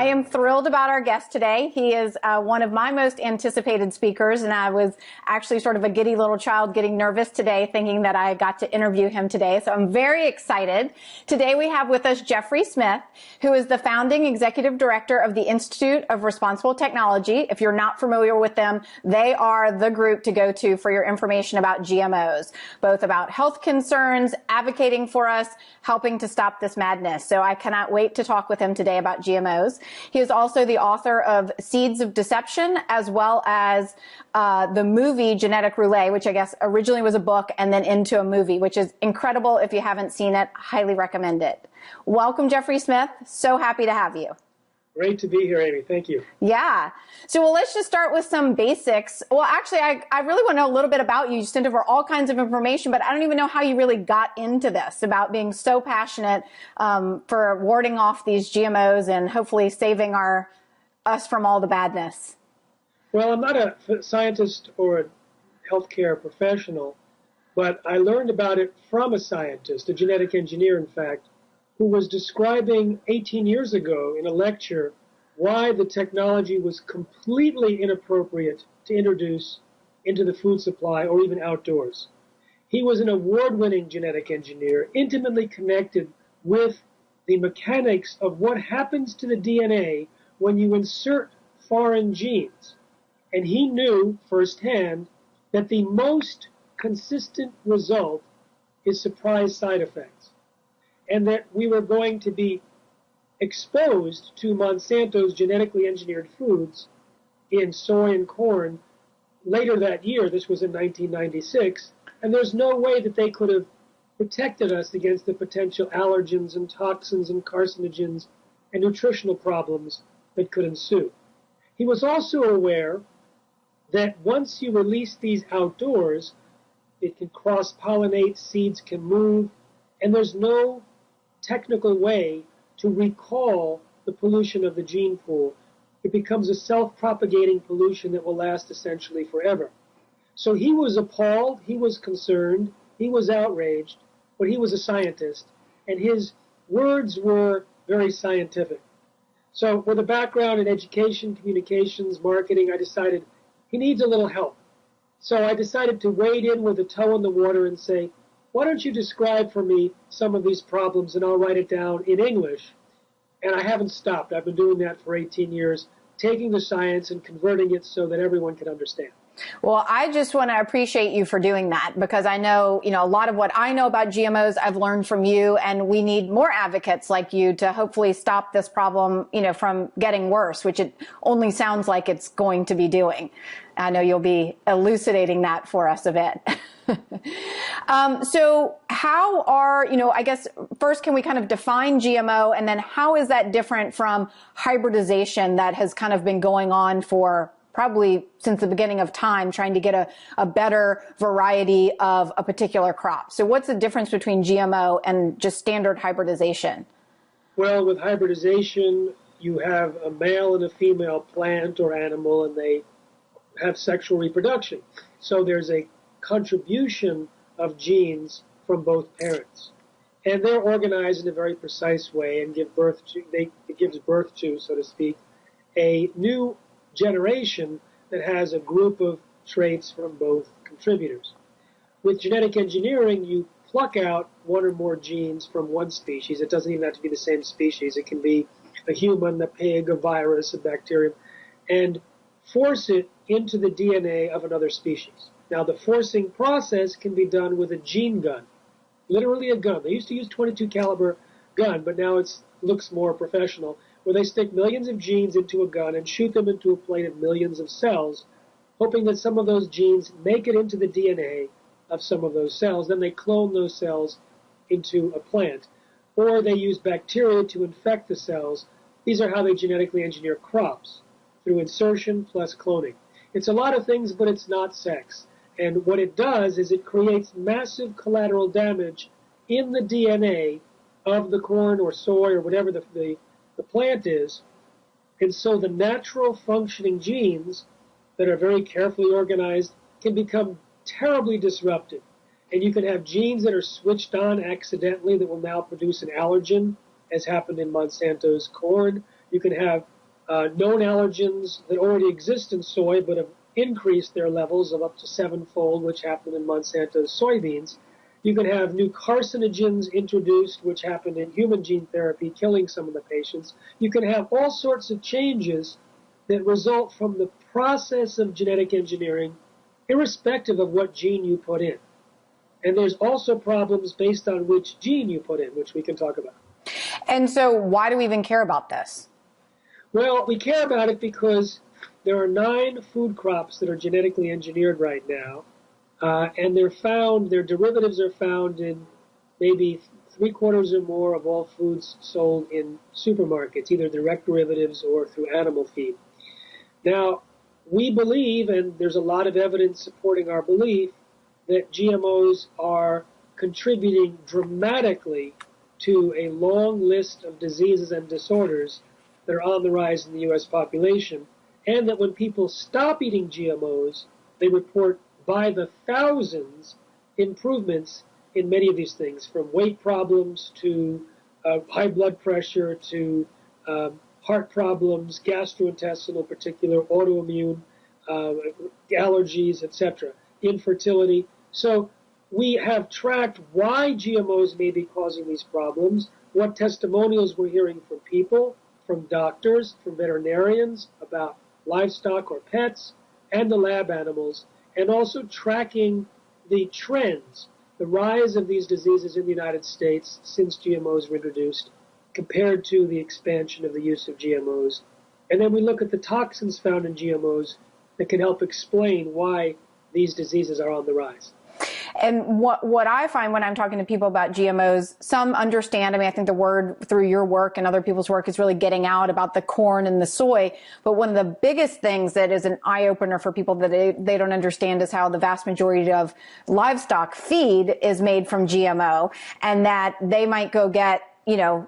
am thrilled about our guest today. He is one of my most anticipated speakers, and I was actually sort of a giddy little child getting nervous today thinking that I got to interview him today. So I'm very excited. Today we have with us Jeffrey Smith, who is the founding executive director of the Institute of Responsible Technology. If you're not familiar with them, they are the group to go to for your information about GMOs, both about health concerns, advocating for us, helping to stop this madness. So I cannot wait to talk with him today about GMOs. He is also the author of Seeds of Deception, as well as the movie Genetic Roulette, which I guess originally was a book and then into a movie, which is incredible. If you haven't seen it, highly recommend it. Welcome, Jeffrey Smith. So happy to have you. Great to be here, Amy. Thank you. Yeah. So, well, let's just start with some basics. Well, actually, I really want to know a little bit about you. You sent over all kinds of information, but I don't even know how you really got into this, about being so passionate for warding off these GMOs and hopefully saving us from all the badness. Well, I'm not a scientist or a healthcare professional, but I learned about it from a scientist, a genetic engineer, in fact, who was describing 18 years ago in a lecture why the technology was completely inappropriate to introduce into the food supply or even outdoors. He was an award-winning genetic engineer, intimately connected with the mechanics of what happens to the DNA when you insert foreign genes. And he knew firsthand that the most consistent result is surprise side effects, and that we were going to be exposed to Monsanto's genetically engineered foods in soy and corn later that year. This was in 1996, and there's no way that they could have protected us against the potential allergens and toxins and carcinogens and nutritional problems that could ensue. He was also aware that once you release these outdoors, it can cross-pollinate, seeds can move, and there's no technical way to recall the pollution of the gene pool. It becomes a self-propagating pollution that will last essentially forever. So he was appalled, he was concerned, he was outraged, but he was a scientist, and his words were very scientific. So with a background in education, communications, marketing, I decided he needs a little help. So I decided to wade in with a toe in the water and say, why don't you describe for me some of these problems, and I'll write it down in English. And I haven't stopped. I've been doing that for 18 years, taking the science and converting it so that everyone can understand. Well, I just want to appreciate you for doing that, because I know, a lot of what I know about GMOs, I've learned from you, and we need more advocates like you to hopefully stop this problem, from getting worse, which it only sounds like it's going to be doing. I know you'll be elucidating that for us a bit. So how I guess first, can we kind of define GMO, and then how is that different from hybridization that has kind of been going on for probably since the beginning of time, trying to get a better variety of a particular crop? So what's the difference between GMO and just standard hybridization? Well, with hybridization, you have a male and a female plant or animal, and they have sexual reproduction. So there's a contribution of genes from both parents, and they're organized in a very precise way and give birth to, it gives birth to, so to speak, a new generation that has a group of traits from both contributors. With genetic engineering, you pluck out one or more genes from one species. It doesn't even have to be the same species. It can be a human, a pig, a virus, a bacterium, and force it into the DNA of another species. Now, the forcing process can be done with a gene gun, literally a gun. They used to use .22 caliber gun, but now it looks more professional, where they stick millions of genes into a gun and shoot them into a plate of millions of cells, hoping that some of those genes make it into the DNA of some of those cells. Then they clone those cells into a plant. Or they use bacteria to infect the cells. These are how they genetically engineer crops, through insertion plus cloning. It's a lot of things, but it's not sex. And what it does is it creates massive collateral damage in the DNA of the corn or soy or whatever the plant is. And so the natural functioning genes that are very carefully organized can become terribly disrupted. And you can have genes that are switched on accidentally that will now produce an allergen, as happened in Monsanto's corn. You can have known allergens that already exist in soy but have increased their levels of up to 7-fold, which happened in Monsanto's soybeans. You can have new carcinogens introduced, which happened in human gene therapy, killing some of the patients. You can have all sorts of changes that result from the process of genetic engineering, irrespective of what gene you put in. And there's also problems based on which gene you put in, which we can talk about. And so why do we even care about this? Well, we care about it because there are 9 food crops that are genetically engineered right now, and their derivatives are found in maybe 3/4 or more of all foods sold in supermarkets, either direct derivatives or through animal feed. Now, we believe, and there's a lot of evidence supporting our belief, that GMOs are contributing dramatically to a long list of diseases and disorders that are on the rise in the U.S. population, and that when people stop eating GMOs, they report by the thousands improvements in many of these things, from weight problems to high blood pressure to heart problems, gastrointestinal particular, autoimmune, allergies, etc., infertility. So we have tracked why GMOs may be causing these problems, what testimonials we're hearing from people, from doctors, from veterinarians about livestock or pets, and the lab animals, and also tracking the trends, the rise of these diseases in the United States since GMOs were introduced, compared to the expansion of the use of GMOs. And then we look at the toxins found in GMOs that can help explain why these diseases are on the rise. And what I find when I'm talking to people about GMOs, some understand. I mean, I think the word through your work and other people's work is really getting out about the corn and the soy. But one of the biggest things that is an eye-opener for people that they don't understand is how the vast majority of livestock feed is made from GMO, and that they might go get, you know,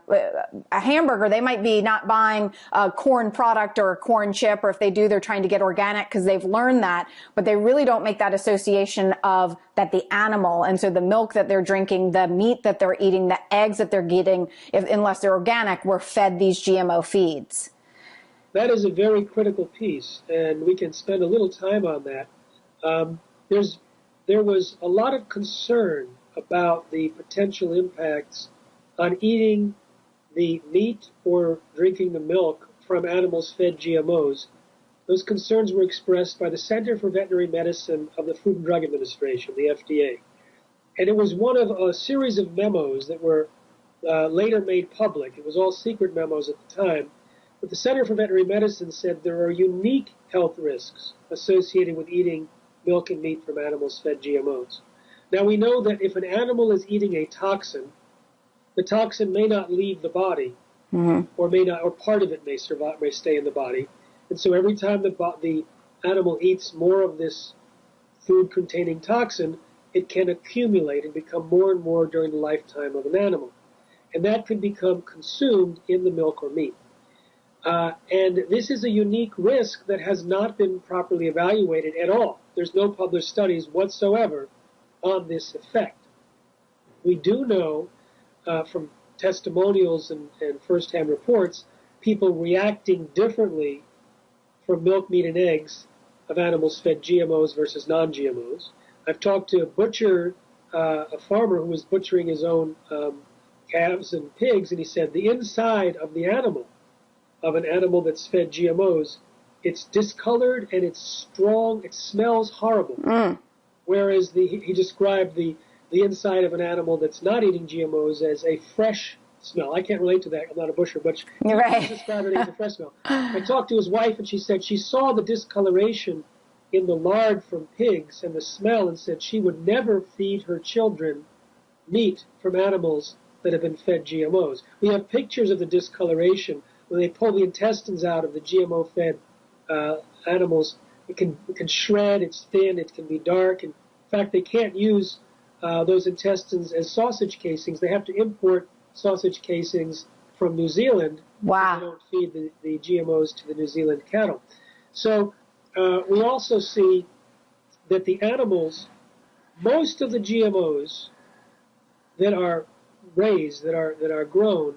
a hamburger, they might be not buying a corn product or a corn chip, or if they do, they're trying to get organic because they've learned that, but they really don't make that association of that the animal, and so the milk that they're drinking, the meat that they're eating, the eggs that they're getting, unless they're organic, were fed these GMO feeds. That is a very critical piece, and we can spend a little time on that. There was a lot of concern about the potential impacts on eating the meat or drinking the milk from animals fed GMOs. Those concerns were expressed by the Center for Veterinary Medicine of the Food and Drug Administration, the FDA. And it was one of a series of memos that were later made public. It was all secret memos at the time. But the Center for Veterinary Medicine said there are unique health risks associated with eating milk and meat from animals fed GMOs. Now, we know that if an animal is eating a toxin, the toxin may not leave the body, or may not, or part of it may survive, may stay in the body. And so every time the animal eats more of this food containing toxin, it can accumulate and become more and more during the lifetime of an animal. And that can become consumed in the milk or meat. And this is a unique risk that has not been properly evaluated at all. There's no published studies whatsoever on this effect. We do know from testimonials and first-hand reports, people reacting differently from milk, meat, and eggs of animals fed GMOs versus non-GMOs. I've talked to a butcher, a farmer who was butchering his own calves and pigs, and he said the inside of the animal, of an animal that's fed GMOs, it's discolored and it's strong, it smells horrible. Whereas he described the inside of an animal that's not eating GMOs as a fresh smell. I can't relate to that. I'm not a butcher, but he described it as a fresh smell. I talked to his wife, and she said she saw the discoloration in the lard from pigs and the smell, and said she would never feed her children meat from animals that have been fed GMOs. We have pictures of the discoloration when they pull the intestines out of the GMO-fed animals. It can shred, it's thin, it can be dark. In fact, they can't use those intestines as sausage casings. They have to import sausage casings from New Zealand. Wow. They don't feed the GMOs to the New Zealand cattle. So we also see that the animals, most of the GMOs that are raised, that are grown,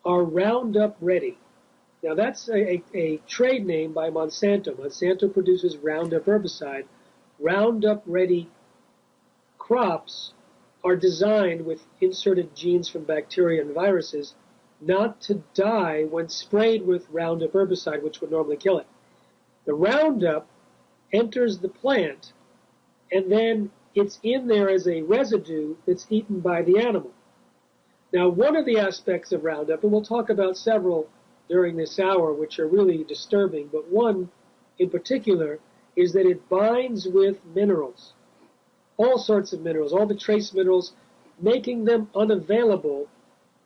are Roundup ready. Now, that's a trade name by Monsanto. Monsanto produces Roundup herbicide. Roundup-ready crops are designed with inserted genes from bacteria and viruses not to die when sprayed with Roundup herbicide, which would normally kill it. The Roundup enters the plant, and then it's in there as a residue that's eaten by the animal. Now, one of the aspects of Roundup, and we'll talk about several during this hour, which are really disturbing, but one in particular is that it binds with minerals, all sorts of minerals, all the trace minerals, making them unavailable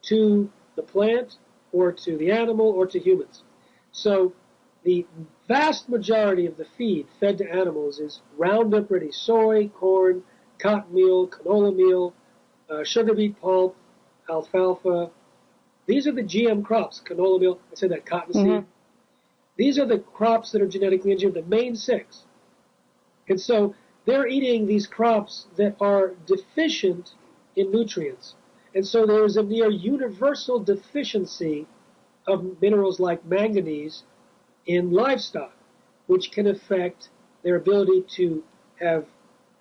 to the plant or to the animal or to humans. So the vast majority of the feed fed to animals is Roundup-ready soy, corn, cotton meal, canola meal, sugar beet pulp, alfalfa. These are the GM crops, canola meal, I said that, cottonseed. These are the crops that are genetically engineered, the main 6. And so they're eating these crops that are deficient in nutrients. And so there is a near universal deficiency of minerals like manganese in livestock, which can affect their ability to have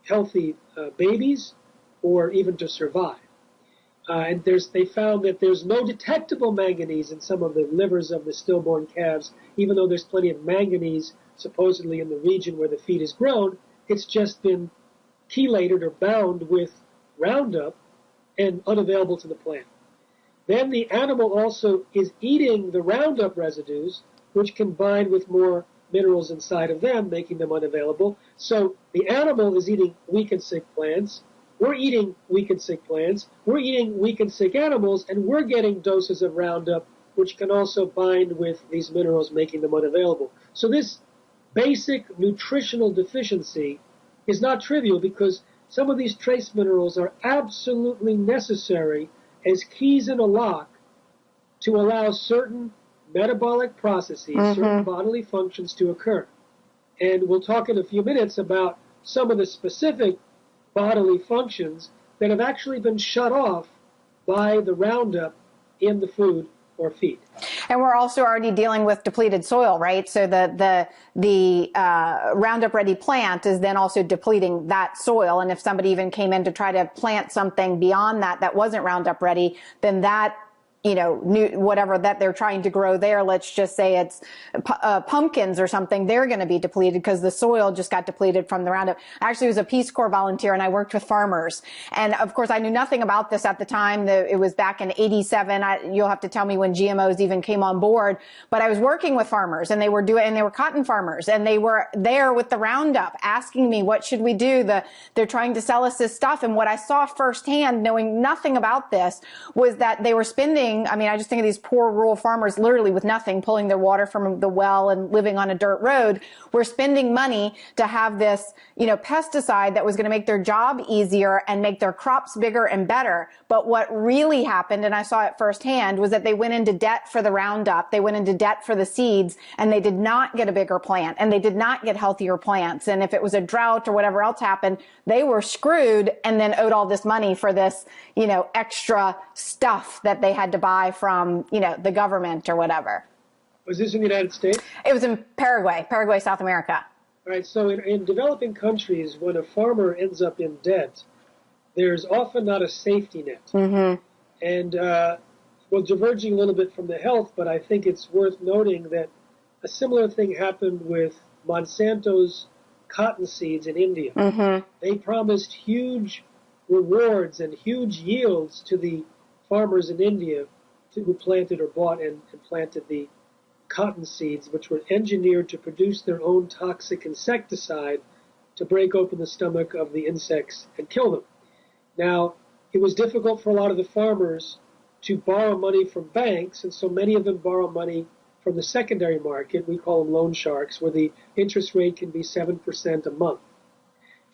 healthy babies or even to survive. And they found that there's no detectable manganese in some of the livers of the stillborn calves, even though there's plenty of manganese supposedly in the region where the feed is grown. It's just been chelated or bound with Roundup and unavailable to the plant. Then the animal also is eating the Roundup residues, which combine with more minerals inside of them, making them unavailable. So the animal is eating weak and sick plants. We're eating weak and sick plants. We're eating weak and sick animals, and we're getting doses of Roundup, which can also bind with these minerals, making them unavailable. So this basic nutritional deficiency is not trivial, because some of these trace minerals are absolutely necessary as keys in a lock to allow certain metabolic processes, certain bodily functions to occur. And we'll talk in a few minutes about some of the specific bodily functions that have actually been shut off by the Roundup in the food or feed. And we're also already dealing with depleted soil, right? So the Roundup ready plant is then also depleting that soil. And if somebody even came in to try to plant something beyond that wasn't Roundup ready, then that, whatever that they're trying to grow there, let's just say it's pumpkins or something, they're going to be depleted because the soil just got depleted from the Roundup. I actually was a Peace Corps volunteer, and I worked with farmers. And of course, I knew nothing about this at the time. It was back in '87. You'll have to tell me when GMOs even came on board. But I was working with farmers, and they were cotton farmers, and they were there with the Roundup asking me, what should we do? They're trying to sell us this stuff. And what I saw firsthand, knowing nothing about this, was that they were spending, I just think of these poor rural farmers literally with nothing, pulling their water from the well and living on a dirt road. We're spending money to have this, pesticide that was going to make their job easier and make their crops bigger and better. But what really happened, and I saw it firsthand, was that they went into debt for the Roundup. They went into debt for the seeds, and they did not get a bigger plant, and they did not get healthier plants. And if it was a drought or whatever else happened, they were screwed and then owed all this money for this, extra stuff that they had to buy from, the government or whatever. Was this in the United States? It was in Paraguay, South America. All right, so in developing countries, when a farmer ends up in debt, there's often not a safety net. And, well, diverging a little bit from the health, but I think it's worth noting that a similar thing happened with Monsanto's cotton seeds in India. They promised huge rewards and huge yields to the farmers in India who planted or bought and planted the cotton seeds, which were engineered to produce their own toxic insecticide to break open the stomach of the insects and kill them. Now, it was difficult for a lot of the farmers to borrow money from banks, and so many of them borrow money from the secondary market. We call them loan sharks, where the interest rate can be 7% a month.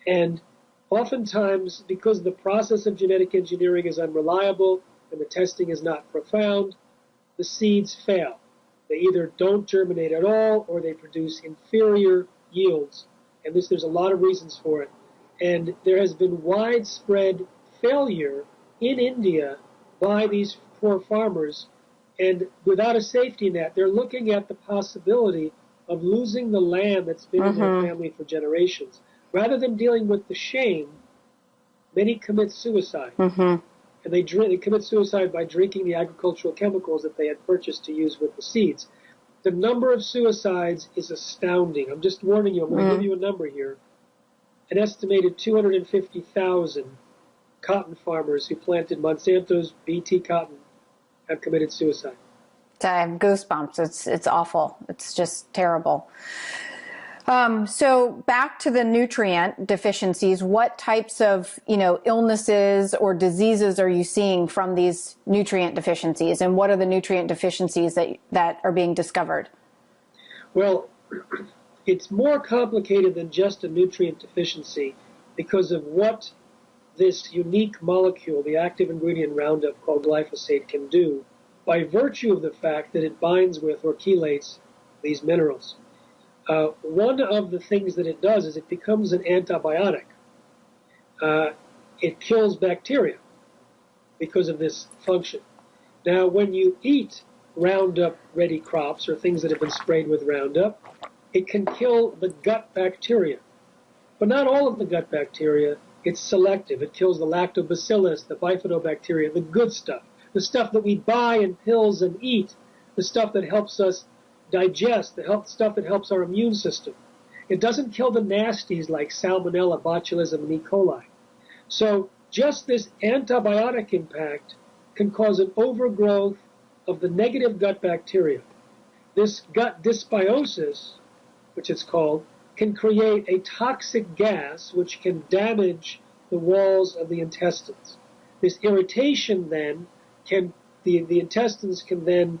And oftentimes, because the process of genetic engineering is unreliable and the testing is not profound, the seeds fail. They either don't germinate at all, or they produce inferior yields. And there's a lot of reasons for it. And there has been widespread failure in India by these poor farmers. And without a safety net, they're looking at the possibility of losing the land that's been in their family for generations. Rather than dealing with the shame, many commit suicide. And they commit suicide by drinking the agricultural chemicals that they had purchased to use with the seeds. The number of suicides is astounding. I'm just warning you. I'm going to give you a number here. An estimated 250,000 cotton farmers who planted Monsanto's Bt cotton have committed suicide. I have goosebumps. It's awful. It's just terrible. So back to the nutrient deficiencies, what types of, illnesses or diseases are you seeing from these nutrient deficiencies? And what are the nutrient deficiencies that are being discovered? Well, it's more complicated than just a nutrient deficiency because of what this unique molecule, the active ingredient Roundup called glyphosate, can do by virtue of the fact that it binds with or chelates these minerals. One of the things that it does is it becomes an antibiotic. It kills bacteria because of this function. Now, when you eat Roundup-ready crops or things that have been sprayed with Roundup, it can kill the gut bacteria. But not all of the gut bacteria. It's selective. It kills the lactobacillus, the bifidobacteria, the good stuff, the stuff that we buy in pills and eat, the stuff that helps us digest, the stuff that helps our immune system. It doesn't kill the nasties like salmonella, botulism, and E. coli. So just this antibiotic impact can cause an overgrowth of the negative gut bacteria. This gut dysbiosis, which it's called, can create a toxic gas which can damage the walls of the intestines. This irritation then the intestines can then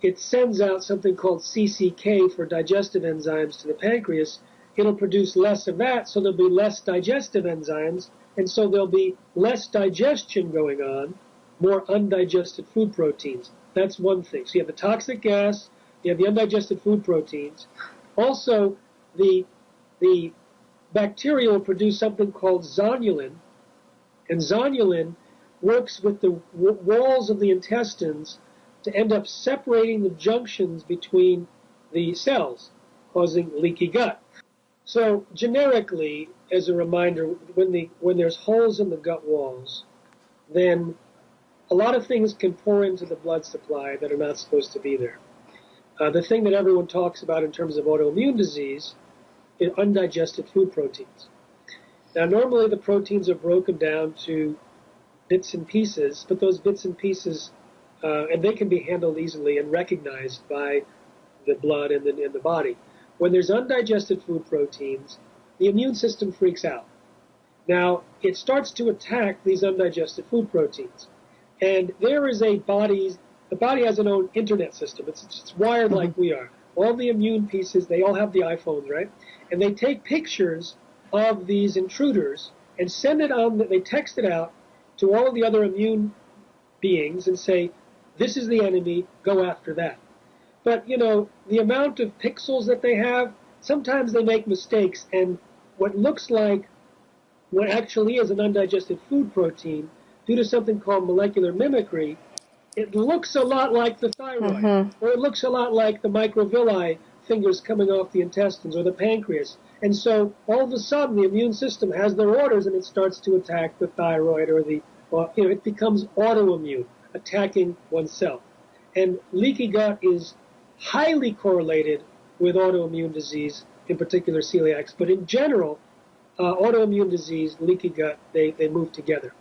it sends out something called CCK for digestive enzymes to the pancreas. It'll produce less of that, so there'll be less digestive enzymes, and so there'll be less digestion going on, more undigested food proteins. That's one thing. So you have the toxic gas, you have the undigested food proteins. Also, the bacteria will produce something called zonulin, and zonulin works with the walls of the intestines to end up separating the junctions between the cells, causing leaky gut. So generically, as a reminder, when there's holes in the gut walls, then a lot of things can pour into the blood supply that are not supposed to be there. The thing that everyone talks about in terms of autoimmune disease is undigested food proteins. Now, normally the proteins are broken down to bits and pieces, but those bits and pieces and they can be handled easily and recognized by the blood and the body. When there's undigested food proteins, the immune system freaks out. Now, it starts to attack these undigested food proteins. And there is the body has an own internet system. It's wired like we are. All the immune pieces, they all have the iPhones, right? And they take pictures of these intruders and send it on, they text it out to all of the other immune beings and say, this is the enemy, go after that. But, the amount of pixels that they have, sometimes they make mistakes, and what looks like what actually is an undigested food protein, due to something called molecular mimicry, it looks a lot like the thyroid, or it looks a lot like the microvilli fingers coming off the intestines, or the pancreas. And so, all of a sudden, the immune system has their orders, and it starts to attack the thyroid, or it becomes autoimmune, attacking oneself. And leaky gut is highly correlated with autoimmune disease, in particular celiacs. But in general, autoimmune disease, leaky gut, they move together.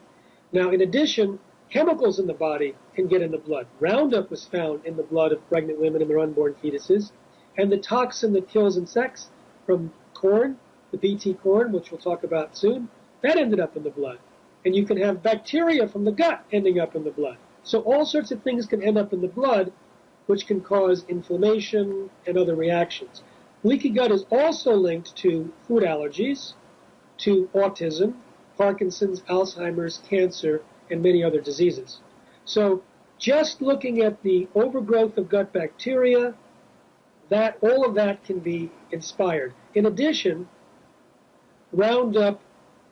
Now, in addition, chemicals in the body can get in the blood. Roundup was found in the blood of pregnant women and their unborn fetuses. And the toxin that kills insects from corn, the Bt corn, which we'll talk about soon, that ended up in the blood. And you can have bacteria from the gut ending up in the blood. So all sorts of things can end up in the blood, which can cause inflammation and other reactions. Leaky gut is also linked to food allergies, to autism, Parkinson's, Alzheimer's, cancer, and many other diseases. So just looking at the overgrowth of gut bacteria, all of that can be inspired. In addition, Roundup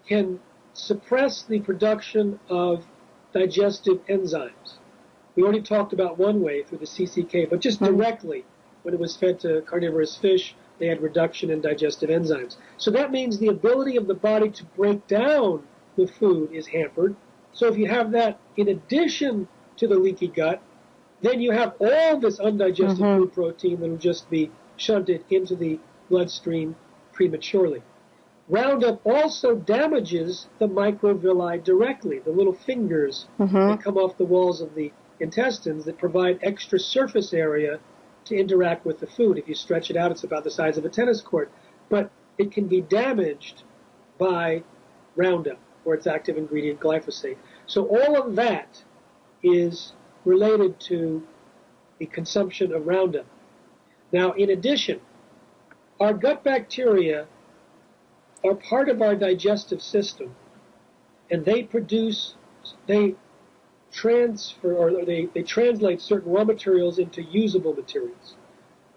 can suppress the production of digestive enzymes. We already talked about one way through the CCK, but just directly when it was fed to carnivorous fish, they had reduction in digestive enzymes. So that means the ability of the body to break down the food is hampered. So if you have that in addition to the leaky gut, then you have all this undigested food protein that will just be shunted into the bloodstream prematurely. Roundup also damages the microvilli directly, the little fingers that come off the walls of the intestines that provide extra surface area to interact with the food. If you stretch it out, it's about the size of a tennis court. But it can be damaged by Roundup or its active ingredient glyphosate. So all of that is related to the consumption of Roundup. Now, in addition, our gut bacteria are part of our digestive system, and they transfer, or they translate certain raw materials into usable materials.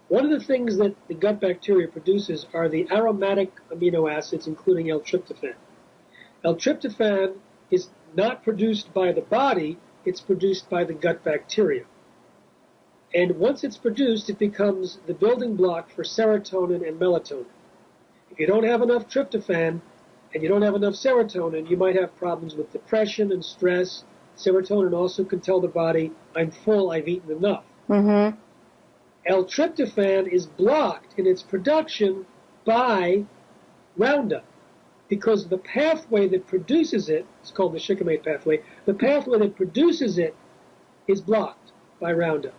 One of the things that the gut bacteria produces are the aromatic amino acids, including L-tryptophan. L-tryptophan is not produced by the body, it's produced by the gut bacteria. And once it's produced, it becomes the building block for serotonin and melatonin. If you don't have enough tryptophan and you don't have enough serotonin, you might have problems with depression and stress. Serotonin also can tell the body, I'm full, I've eaten enough. L-tryptophan is blocked in its production by Roundup because the pathway that produces it, it's called the shikimate pathway, the pathway that produces it is blocked by Roundup.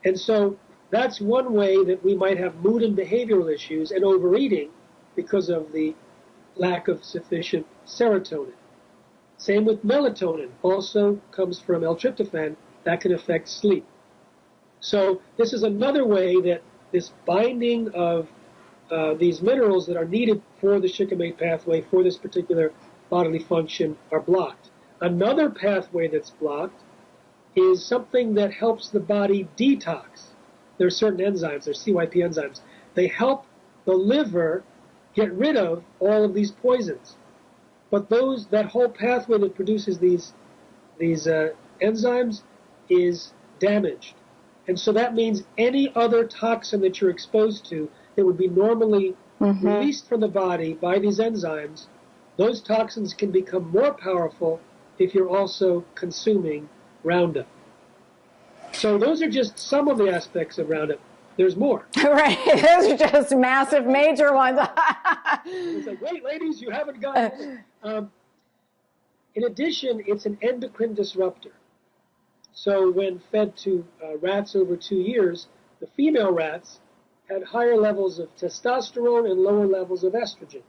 And so that's one way that we might have mood and behavioral issues and overeating because of the lack of sufficient serotonin. Same with melatonin, also comes from L-tryptophan, that can affect sleep. So this is another way that this binding of these minerals that are needed for the shikimate pathway for this particular bodily function are blocked. Another pathway that's blocked is something that helps the body detox. There are certain enzymes, there's CYP enzymes. They help the liver get rid of all of these poisons. But that whole pathway that produces these enzymes is damaged. And so that means any other toxin that you're exposed to that would be normally released from the body by these enzymes, those toxins can become more powerful if you're also consuming Roundup. So those are just some of the aspects of Roundup. There's more. Right. Those are just massive, major ones. It's like, wait, ladies, you haven't got it. In addition, it's an endocrine disruptor. So when fed to rats over 2 years, the female rats had higher levels of testosterone and lower levels of estrogen.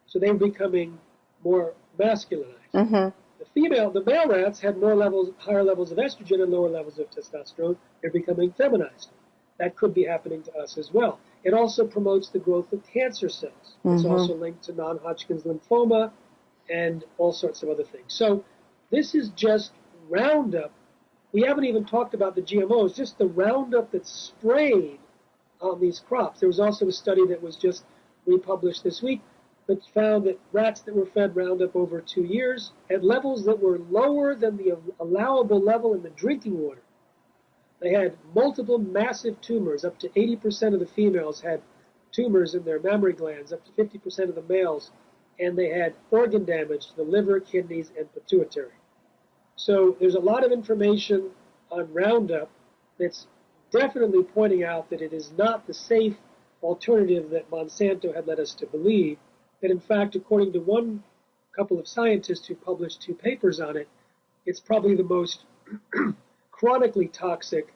So they were becoming more masculinized. The male rats had higher levels of estrogen and lower levels of testosterone. They're becoming feminized. That could be happening to us as well. It also promotes the growth of cancer cells. It's also linked to non-Hodgkin's lymphoma and all sorts of other things. So this is just Roundup. We haven't even talked about the GMOs, just the Roundup that's sprayed on these crops. There was also a study that was just republished this week that found that rats that were fed Roundup over 2 years at levels that were lower than the allowable level in the drinking water. They had multiple massive tumors. Up to 80% of the females had tumors in their mammary glands, up to 50% of the males, and they had organ damage to the liver, kidneys, and pituitary. So there's a lot of information on Roundup that's definitely pointing out that it is not the safe alternative that Monsanto had led us to believe, that in fact, according to one couple of scientists who published 2 papers on it, it's probably the most chronically toxic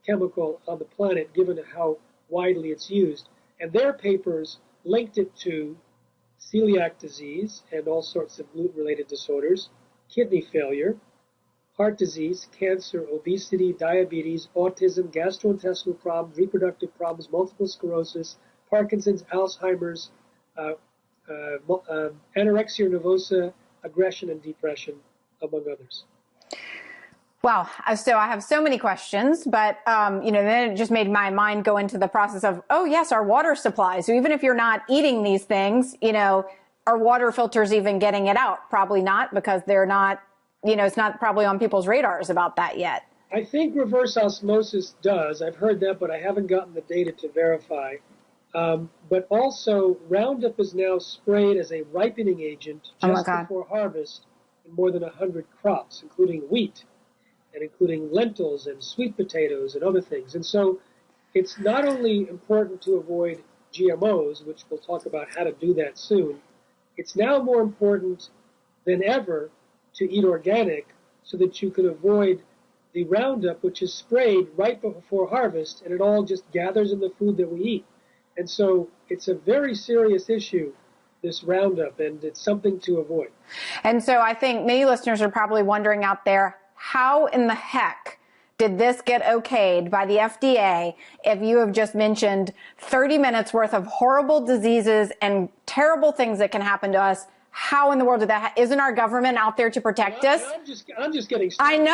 chemical on the planet, given how widely it's used. And their papers linked it to celiac disease and all sorts of gluten-related disorders, kidney failure, heart disease, cancer, obesity, diabetes, autism, gastrointestinal problems, reproductive problems, multiple sclerosis, Parkinson's, Alzheimer's, anorexia nervosa, aggression, and depression, among others. Wow. So I have so many questions, but, then it just made my mind go into the process of, oh yes, our water supply. So even if you're not eating these things, are water filters even getting it out? Probably not, because they're not, it's not probably on people's radars about that yet. I think reverse osmosis does. I've heard that, but I haven't gotten the data to verify. But also, Roundup is now sprayed as a ripening agent Oh my just God. before harvest in more than 100 crops, including wheat and including lentils and sweet potatoes and other things. And so it's not only important to avoid GMOs, which we'll talk about how to do that soon, it's now more important than ever to eat organic so that you can avoid the Roundup, which is sprayed right before harvest, and it all just gathers in the food that we eat. And so it's a very serious issue, this Roundup, and it's something to avoid. And so I think many listeners are probably wondering out there, how in the heck did this get okayed by the FDA if you have just mentioned 30 minutes worth of horrible diseases and terrible things that can happen to us? How in the world did that isn't our government out there to protect us? I'm just getting started.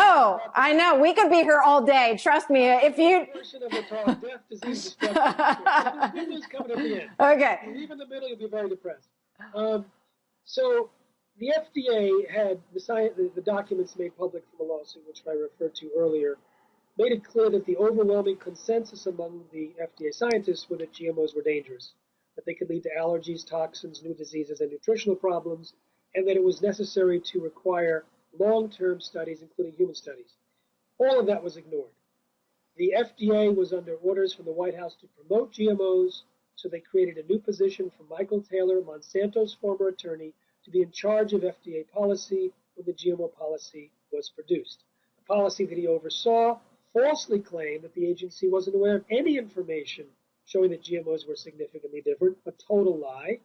I know. We could be here all day. Trust me. If you portion of the talk, death, disease, destruction. There's good news coming at the end. Okay. If you leave in the middle, you'll be very depressed. So the FDA had the documents made public from a lawsuit, which I referred to earlier, made it clear that the overwhelming consensus among the FDA scientists were that GMOs were dangerous, that they could lead to allergies, toxins, new diseases, and nutritional problems, and that it was necessary to require long-term studies, including human studies. All of that was ignored. The FDA was under orders from the White House to promote GMOs, so they created a new position for Michael Taylor, Monsanto's former attorney, to be in charge of FDA policy when the GMO policy was produced. The policy that he oversaw falsely claimed that the agency wasn't aware of any information showing that GMOs were significantly different, a total lie.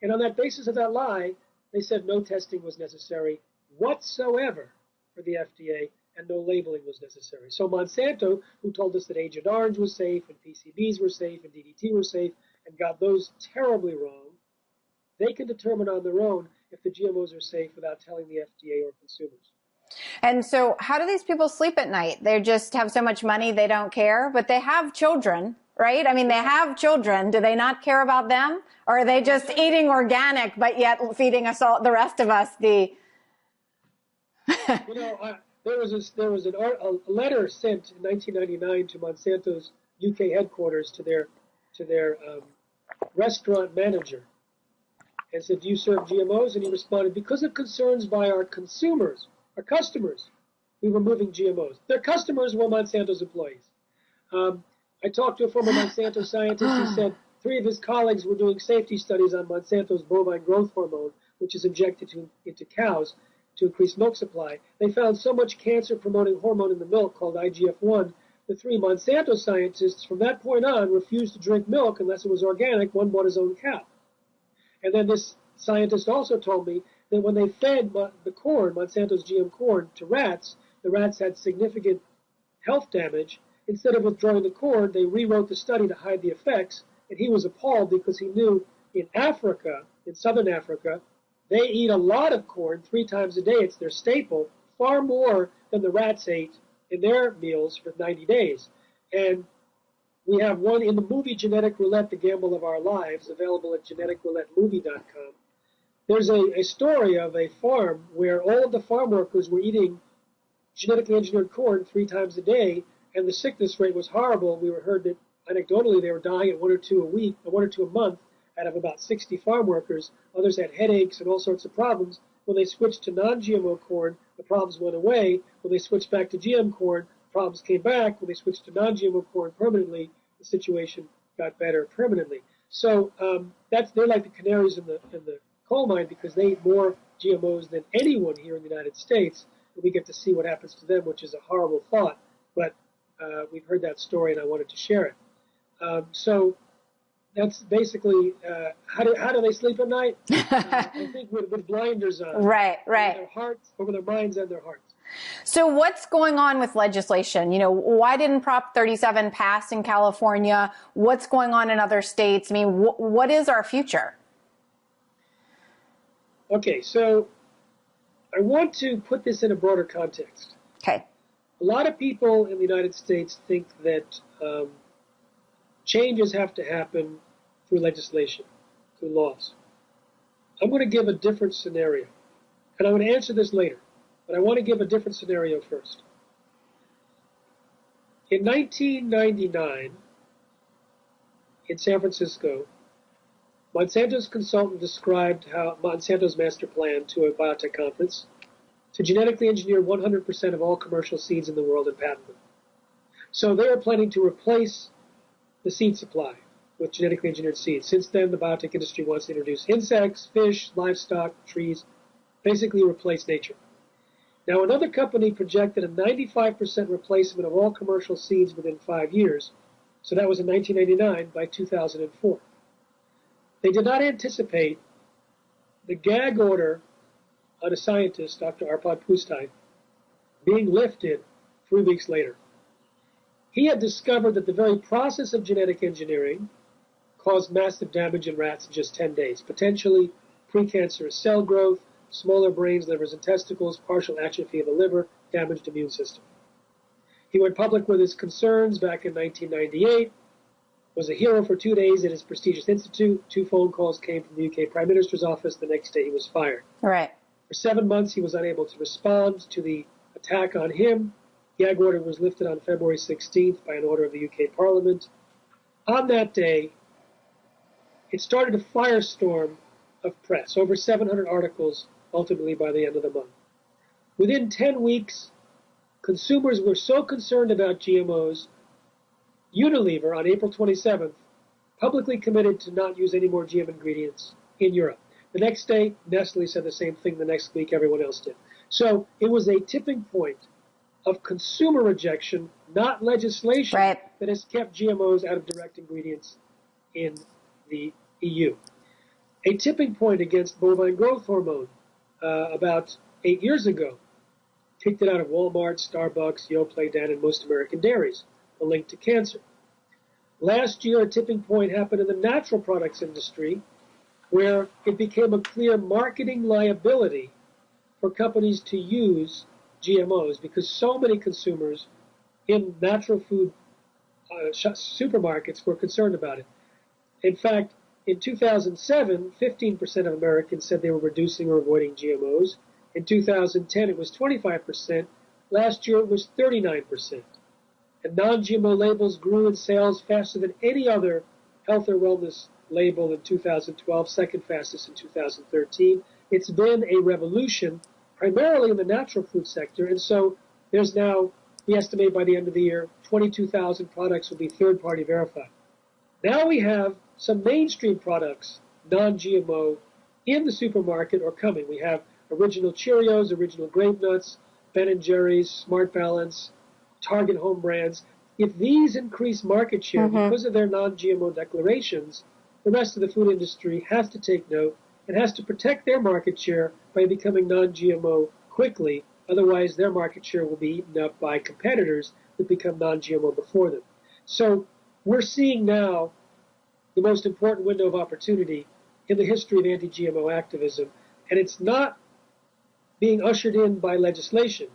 And on that basis of that lie, they said no testing was necessary whatsoever for the FDA and no labeling was necessary. So Monsanto, who told us that Agent Orange was safe and PCBs were safe and DDT were safe and got those terribly wrong, they can determine on their own if the GMOs are safe without telling the FDA or consumers. And so how do these people sleep at night? They just have so much money they don't care, but they have children, right? I mean, they have children. Do they not care about them? Or are they just eating organic, but yet feeding us all, the rest of us, the... There was a letter sent in 1999 to Monsanto's UK headquarters to their restaurant manager and said, "Do you serve GMOs?" And he responded, "Because of concerns by our consumers, our customers, we were moving GMOs." Their customers were Monsanto's employees. I talked to a former Monsanto scientist. He said 3 of his colleagues were doing safety studies on Monsanto's bovine growth hormone, which is injected into cows to increase milk supply. They found so much cancer-promoting hormone in the milk called IGF-1. The 3 Monsanto scientists from that point on refused to drink milk unless it was organic. One bought his own cow. And then this scientist also told me that when they fed the corn, Monsanto's GM corn, to rats, the rats had significant health damage. Instead of withdrawing the corn, they rewrote the study to hide the effects. And he was appalled because he knew in Africa, in southern Africa, they eat a lot of corn 3 times a day. It's their staple, far more than the rats ate in their meals for 90 days. And we have one in the movie Genetic Roulette, The Gamble of Our Lives, available at geneticroulettemovie.com. There's a story of a farm where all of the farm workers were eating genetically engineered corn 3 times a day, and the sickness rate was horrible. We heard that anecdotally they were dying at 1 or 2 a month out of about 60 farm workers. Others had headaches and all sorts of problems. When they switched to non-GMO corn, the problems went away. When they switched back to GM corn, problems came back. When they switched to non-GMO corn permanently, the situation got better permanently. So they're like the canaries in the coal mine because they eat more GMOs than anyone here in the United States. And we get to see what happens to them, which is a horrible thought. But we've heard that story, and I wanted to share it. So that's basically how do they sleep at night? I think with blinders on. Right. Over their hearts, over their minds and their hearts. So what's going on with legislation? Why didn't Prop 37 pass in California? What's going on in other states? I mean, what is our future? Okay, so I want to put this in a broader context. Okay. A lot of people in the United States think that changes have to happen through legislation, through laws. I'm going to give a different scenario, and I'm going to answer this later. But I want to give a different scenario first. In 1999, in San Francisco, Monsanto's consultant described how Monsanto's master plan to a biotech conference to genetically engineer 100% of all commercial seeds in the world and patent them. So they are planning to replace the seed supply with genetically engineered seeds. Since then, the biotech industry wants to introduce insects, fish, livestock, trees, basically replace nature. Now, another company projected a 95% replacement of all commercial seeds within 5 years. So that was in 1999 by 2004. They did not anticipate the gag order on a scientist, Dr. Arpad Pusztai, being lifted 3 weeks later. He had discovered that the very process of genetic engineering caused massive damage in rats in just 10 days, potentially precancerous cell growth, smaller brains, livers, and testicles, partial atrophy of the liver, damaged immune system. He went public with his concerns back in 1998, was a hero for 2 days at his prestigious institute. 2 phone calls came from the UK Prime Minister's office. The next day he was fired. Right. For 7 months he was unable to respond to the attack on him. Gag order was lifted on February 16th by an order of the UK Parliament. On that day, it started a firestorm of press, over 700 articles ultimately by the end of the month. Within 10 weeks, consumers were so concerned about GMOs, Unilever, on April 27th, publicly committed to not use any more GM ingredients in Europe. The next day, Nestle said the same thing. The next week, everyone else did. So it was a tipping point of consumer rejection, not legislation, right, that has kept GMOs out of direct ingredients in the EU. A tipping point against bovine growth hormone about 8 years ago. Kicked it out of Walmart, Starbucks, Yoplait, Dan, and most American dairies, a link to cancer. Last year, a tipping point happened in the natural products industry where it became a clear marketing liability for companies to use GMOs because so many consumers in natural food supermarkets were concerned about it. In fact, in 2007, 15% of Americans said they were reducing or avoiding GMOs. In 2010, it was 25%. Last year, it was 39%. And non-GMO labels grew in sales faster than any other health or wellness label in 2012, second fastest in 2013. It's been a revolution, primarily in the natural food sector. And so there's now, we estimate by the end of the year, 22,000 products will be third-party verified. Now we have some mainstream products, non-GMO, in the supermarket or coming. We have Original Cheerios, Original Grape Nuts, Ben & Jerry's, Smart Balance, Target home brands. If these increase market share because of their non-GMO declarations, the rest of the food industry has to take note and has to protect their market share by becoming non-GMO quickly. Otherwise, their market share will be eaten up by competitors that become non-GMO before them. So we're seeing now the most important window of opportunity in the history of anti-GMO activism, and it's not being ushered in by legislation.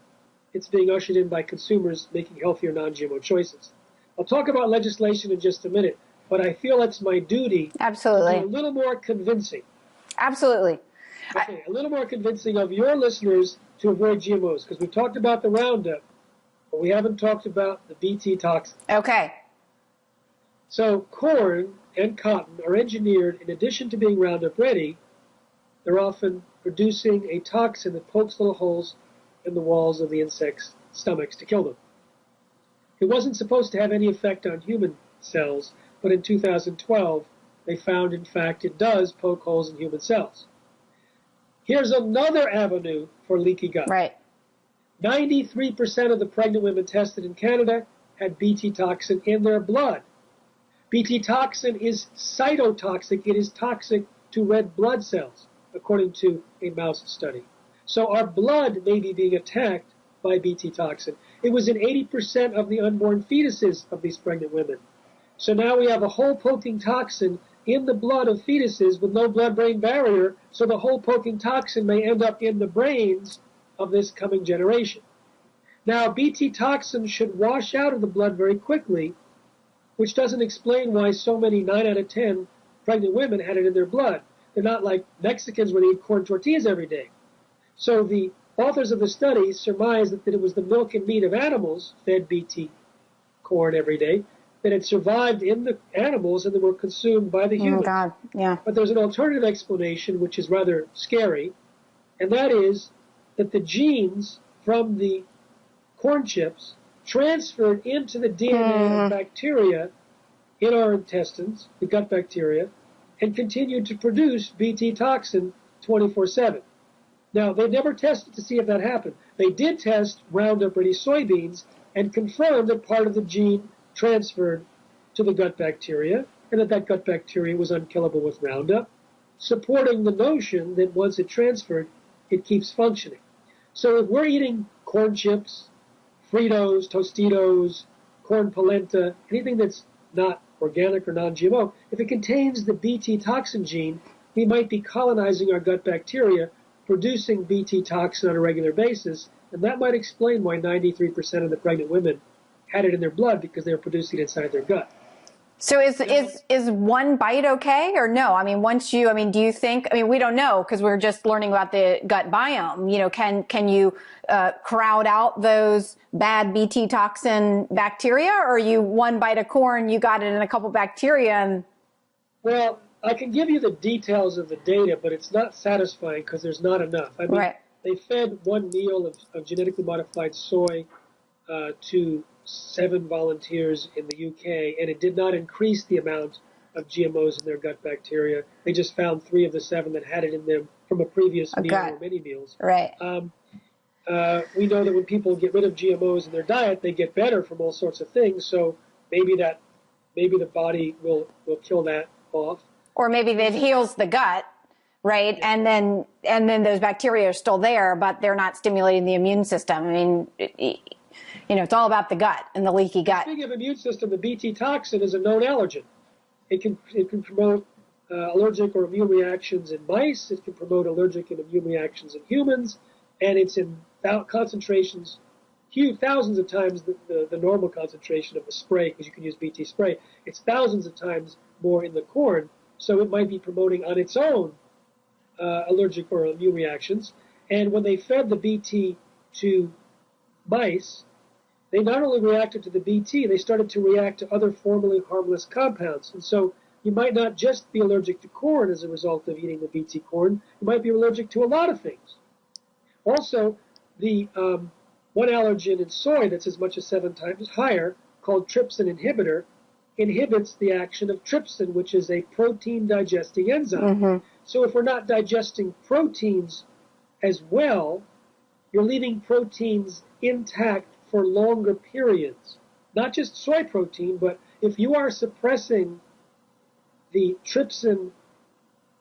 It's being ushered in by consumers making healthier non-GMO choices. I'll talk about legislation in just a minute, but I feel it's my duty to be a little more convincing. Absolutely. Okay, a little more convincing of your listeners to avoid GMOs, because we've talked about the Roundup, but we haven't talked about the Bt toxin. Okay. So corn and cotton are engineered, in addition to being Roundup ready, they're often producing a toxin that pokes little holes in the walls of the insects' stomachs to kill them. It wasn't supposed to have any effect on human cells, but in 2012, they found, in fact, it does poke holes in human cells. Here's another avenue for leaky gut. Right. 93% of the pregnant women tested in Canada had Bt toxin in their blood. Bt toxin is cytotoxic. It is toxic to red blood cells, according to a mouse study. So our blood may be being attacked by Bt toxin. It was in 80% of the unborn fetuses of these pregnant women. So now we have a hole-poking toxin in the blood of fetuses with no blood-brain barrier, so the hole-poking toxin may end up in the brains of this coming generation. Now, Bt toxin should wash out of the blood very quickly, which doesn't explain why so many 9 out of 10 pregnant women had it in their blood. They're not like Mexicans where they eat corn tortillas every day. So the authors of the study surmised that it was the milk and meat of animals fed Bt corn every day that had survived in the animals and that were consumed by the humans. Oh, God, yeah. But there's an alternative explanation, which is rather scary, and that is that the genes from the corn chips transferred into the DNA of bacteria in our intestines, the gut bacteria, and continued to produce Bt toxin 24/7. Now, they never tested to see if that happened. They did test Roundup Ready soybeans and confirmed that part of the gene transferred to the gut bacteria and that gut bacteria was unkillable with Roundup, supporting the notion that once it transferred, it keeps functioning. So if we're eating corn chips, Fritos, Tostitos, corn polenta, anything that's not organic or non-GMO, if it contains the Bt toxin gene, we might be colonizing our gut bacteria, producing Bt toxin on a regular basis, and that might explain why 93% of the pregnant women had it in their blood because they were producing it inside their gut. So is one bite okay or no? I mean, do you think, I mean, we don't know because we're just learning about the gut biome. You know, can you crowd out those bad Bt toxin bacteria, or you one bite of corn, you got it in a couple bacteria and... Well, I can give you the details of the data, but it's not satisfying because there's not enough. I mean, They fed one meal of genetically modified soy to 7 volunteers in the UK, and it did not increase the amount of GMOs in their gut bacteria. They just found 3 of the 7 that had it in them from a previous meal or many meals. Right. We know that when people get rid of GMOs in their diet, they get better from all sorts of things. So maybe the body will kill that off. Or maybe it heals the gut, right? Yeah. And then those bacteria are still there, but they're not stimulating the immune system. I mean, you know, it's all about the gut and the leaky gut. Speaking of immune system, the Bt toxin is a known allergen. It can promote allergic or immune reactions in mice. It can promote allergic and immune reactions in humans, and it's in concentrations, thousands of times the normal concentration of the spray, because you can use Bt spray. It's thousands of times more in the corn, so it might be promoting on its own allergic or immune reactions. And when they fed the Bt to mice, they not only reacted to the Bt, they started to react to other formerly harmless compounds. And so you might not just be allergic to corn as a result of eating the Bt corn. You might be allergic to a lot of things. Also, the one allergen in soy that's as much as 7 times higher, called trypsin inhibitor, inhibits the action of trypsin, which is a protein digesting enzyme. So if we're not digesting proteins as well, you're leaving proteins intact for longer periods. Not just soy protein, but if you are suppressing the trypsin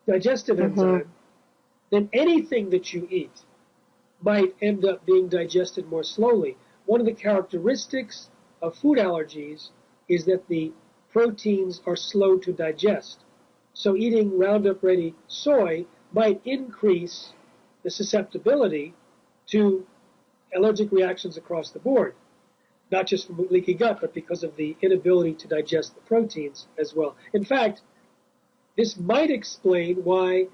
digestive enzyme, then anything that you eat might end up being digested more slowly. One of the characteristics of food allergies is that the proteins are slow to digest. So eating Roundup Ready soy might increase the susceptibility to allergic reactions across the board, not just from leaky gut, but because of the inability to digest the proteins as well. In fact, this might explain why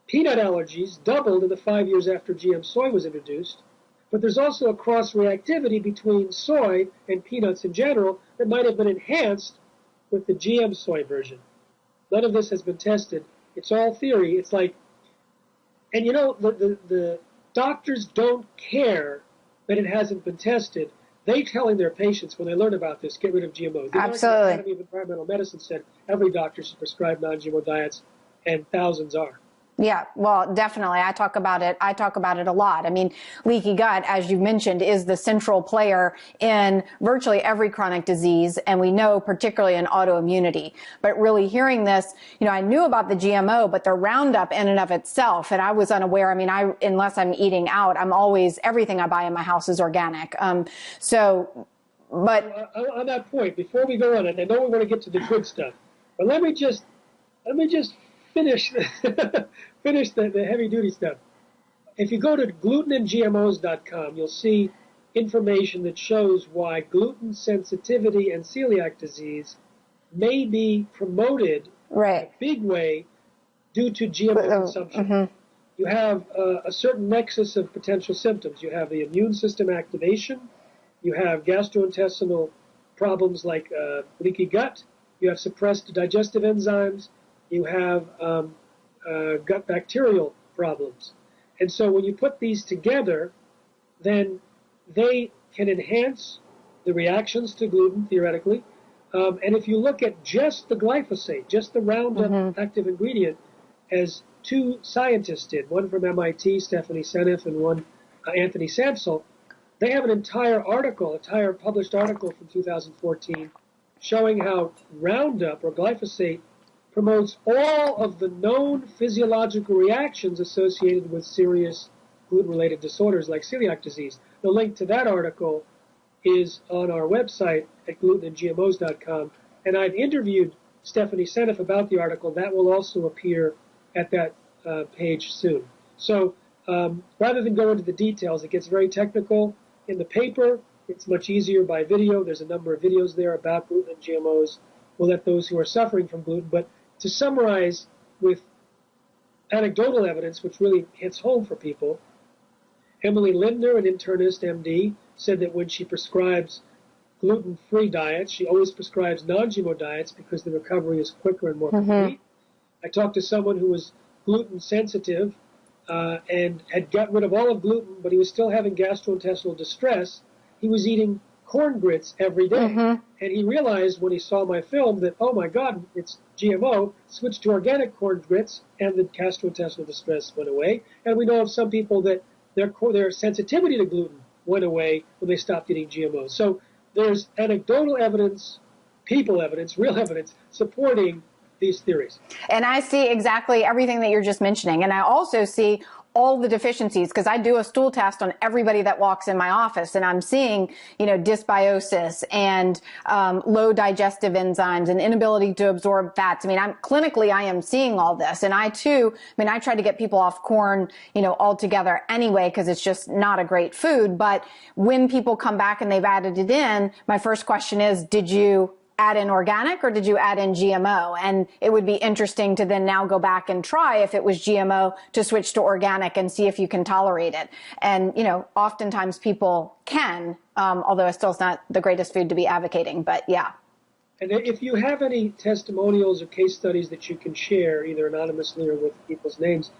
peanut allergies doubled in the 5 years after GM soy was introduced, but there's also a cross-reactivity between soy and peanuts in general that might have been enhanced with the GM soy version. None of this has been tested. It's all theory. It's like, and you know, the doctors don't care that it hasn't been tested. They're telling their patients when they learn about this, get rid of GMOs. The Absolutely. Academy of Environmental Medicine said every doctor should prescribe non-GMO diets, and thousands are. Yeah, well, definitely. I talk about it a lot. I mean, leaky gut, as you mentioned, is the central player in virtually every chronic disease. And we know particularly in autoimmunity, but really hearing this, you know, I knew about the GMO, but the Roundup in and of itself, and I was unaware. I mean, unless I'm eating out, everything I buy in my house is organic. But on that point, before we go on, and I know we want to get to the good stuff, but let me just finish the heavy-duty stuff. If you go to glutenandgmos.com, you'll see information that shows why gluten sensitivity and celiac disease may be promoted in a big way due to GMO consumption. You have a certain nexus of potential symptoms. You have the immune system activation. You have gastrointestinal problems like leaky gut, you have suppressed digestive enzymes, you have gut bacterial problems. And so when you put these together, then they can enhance the reactions to gluten, theoretically. And if you look at just the glyphosate, just the Roundup active ingredient, as two scientists did, one from MIT, Stephanie Seneff, and one, Anthony Samsel, they have an entire published article from 2014 showing how Roundup, or glyphosate, promotes all of the known physiological reactions associated with serious gluten-related disorders like celiac disease. The link to that article is on our website at glutenandgmos.com, and I've interviewed Stephanie Seneff about the article. That will also appear at that page soon. So rather than go into the details, it gets very technical. In the paper, it's much easier by video. There's a number of videos there about gluten and GMOs. We'll let those who are suffering from gluten. But to summarize with anecdotal evidence, which really hits home for people, Emily Lindner, an internist, MD, said that when she prescribes gluten-free diets, she always prescribes non-GMO diets because the recovery is quicker and more complete. I talked to someone who was gluten sensitive and had got rid of all of gluten, but he was still having gastrointestinal distress. He was eating corn grits every day. And he realized when he saw my film that, oh my God, it's GMO, switched to organic corn grits, and the gastrointestinal distress went away. And we know of some people that their sensitivity to gluten went away when they stopped eating GMOs. So there's anecdotal evidence, people evidence, real evidence supporting these theories. And I see exactly everything that you're just mentioning. And I also see all the deficiencies, because I do a stool test on everybody that walks in my office, and I'm seeing, dysbiosis and low digestive enzymes and inability to absorb fats. I mean, clinically, I am seeing all this. And I too, I try to get people off corn, altogether anyway, because it's just not a great food. But when people come back and they've added it in, my first question is, did you add in organic or did you add in GMO? And it would be interesting to then now go back and try, if it was GMO, to switch to organic and see if you can tolerate it. And, oftentimes people can, although it still is not the greatest food to be advocating, but yeah. And if you have any testimonials or case studies that you can share, either anonymously or with people's names,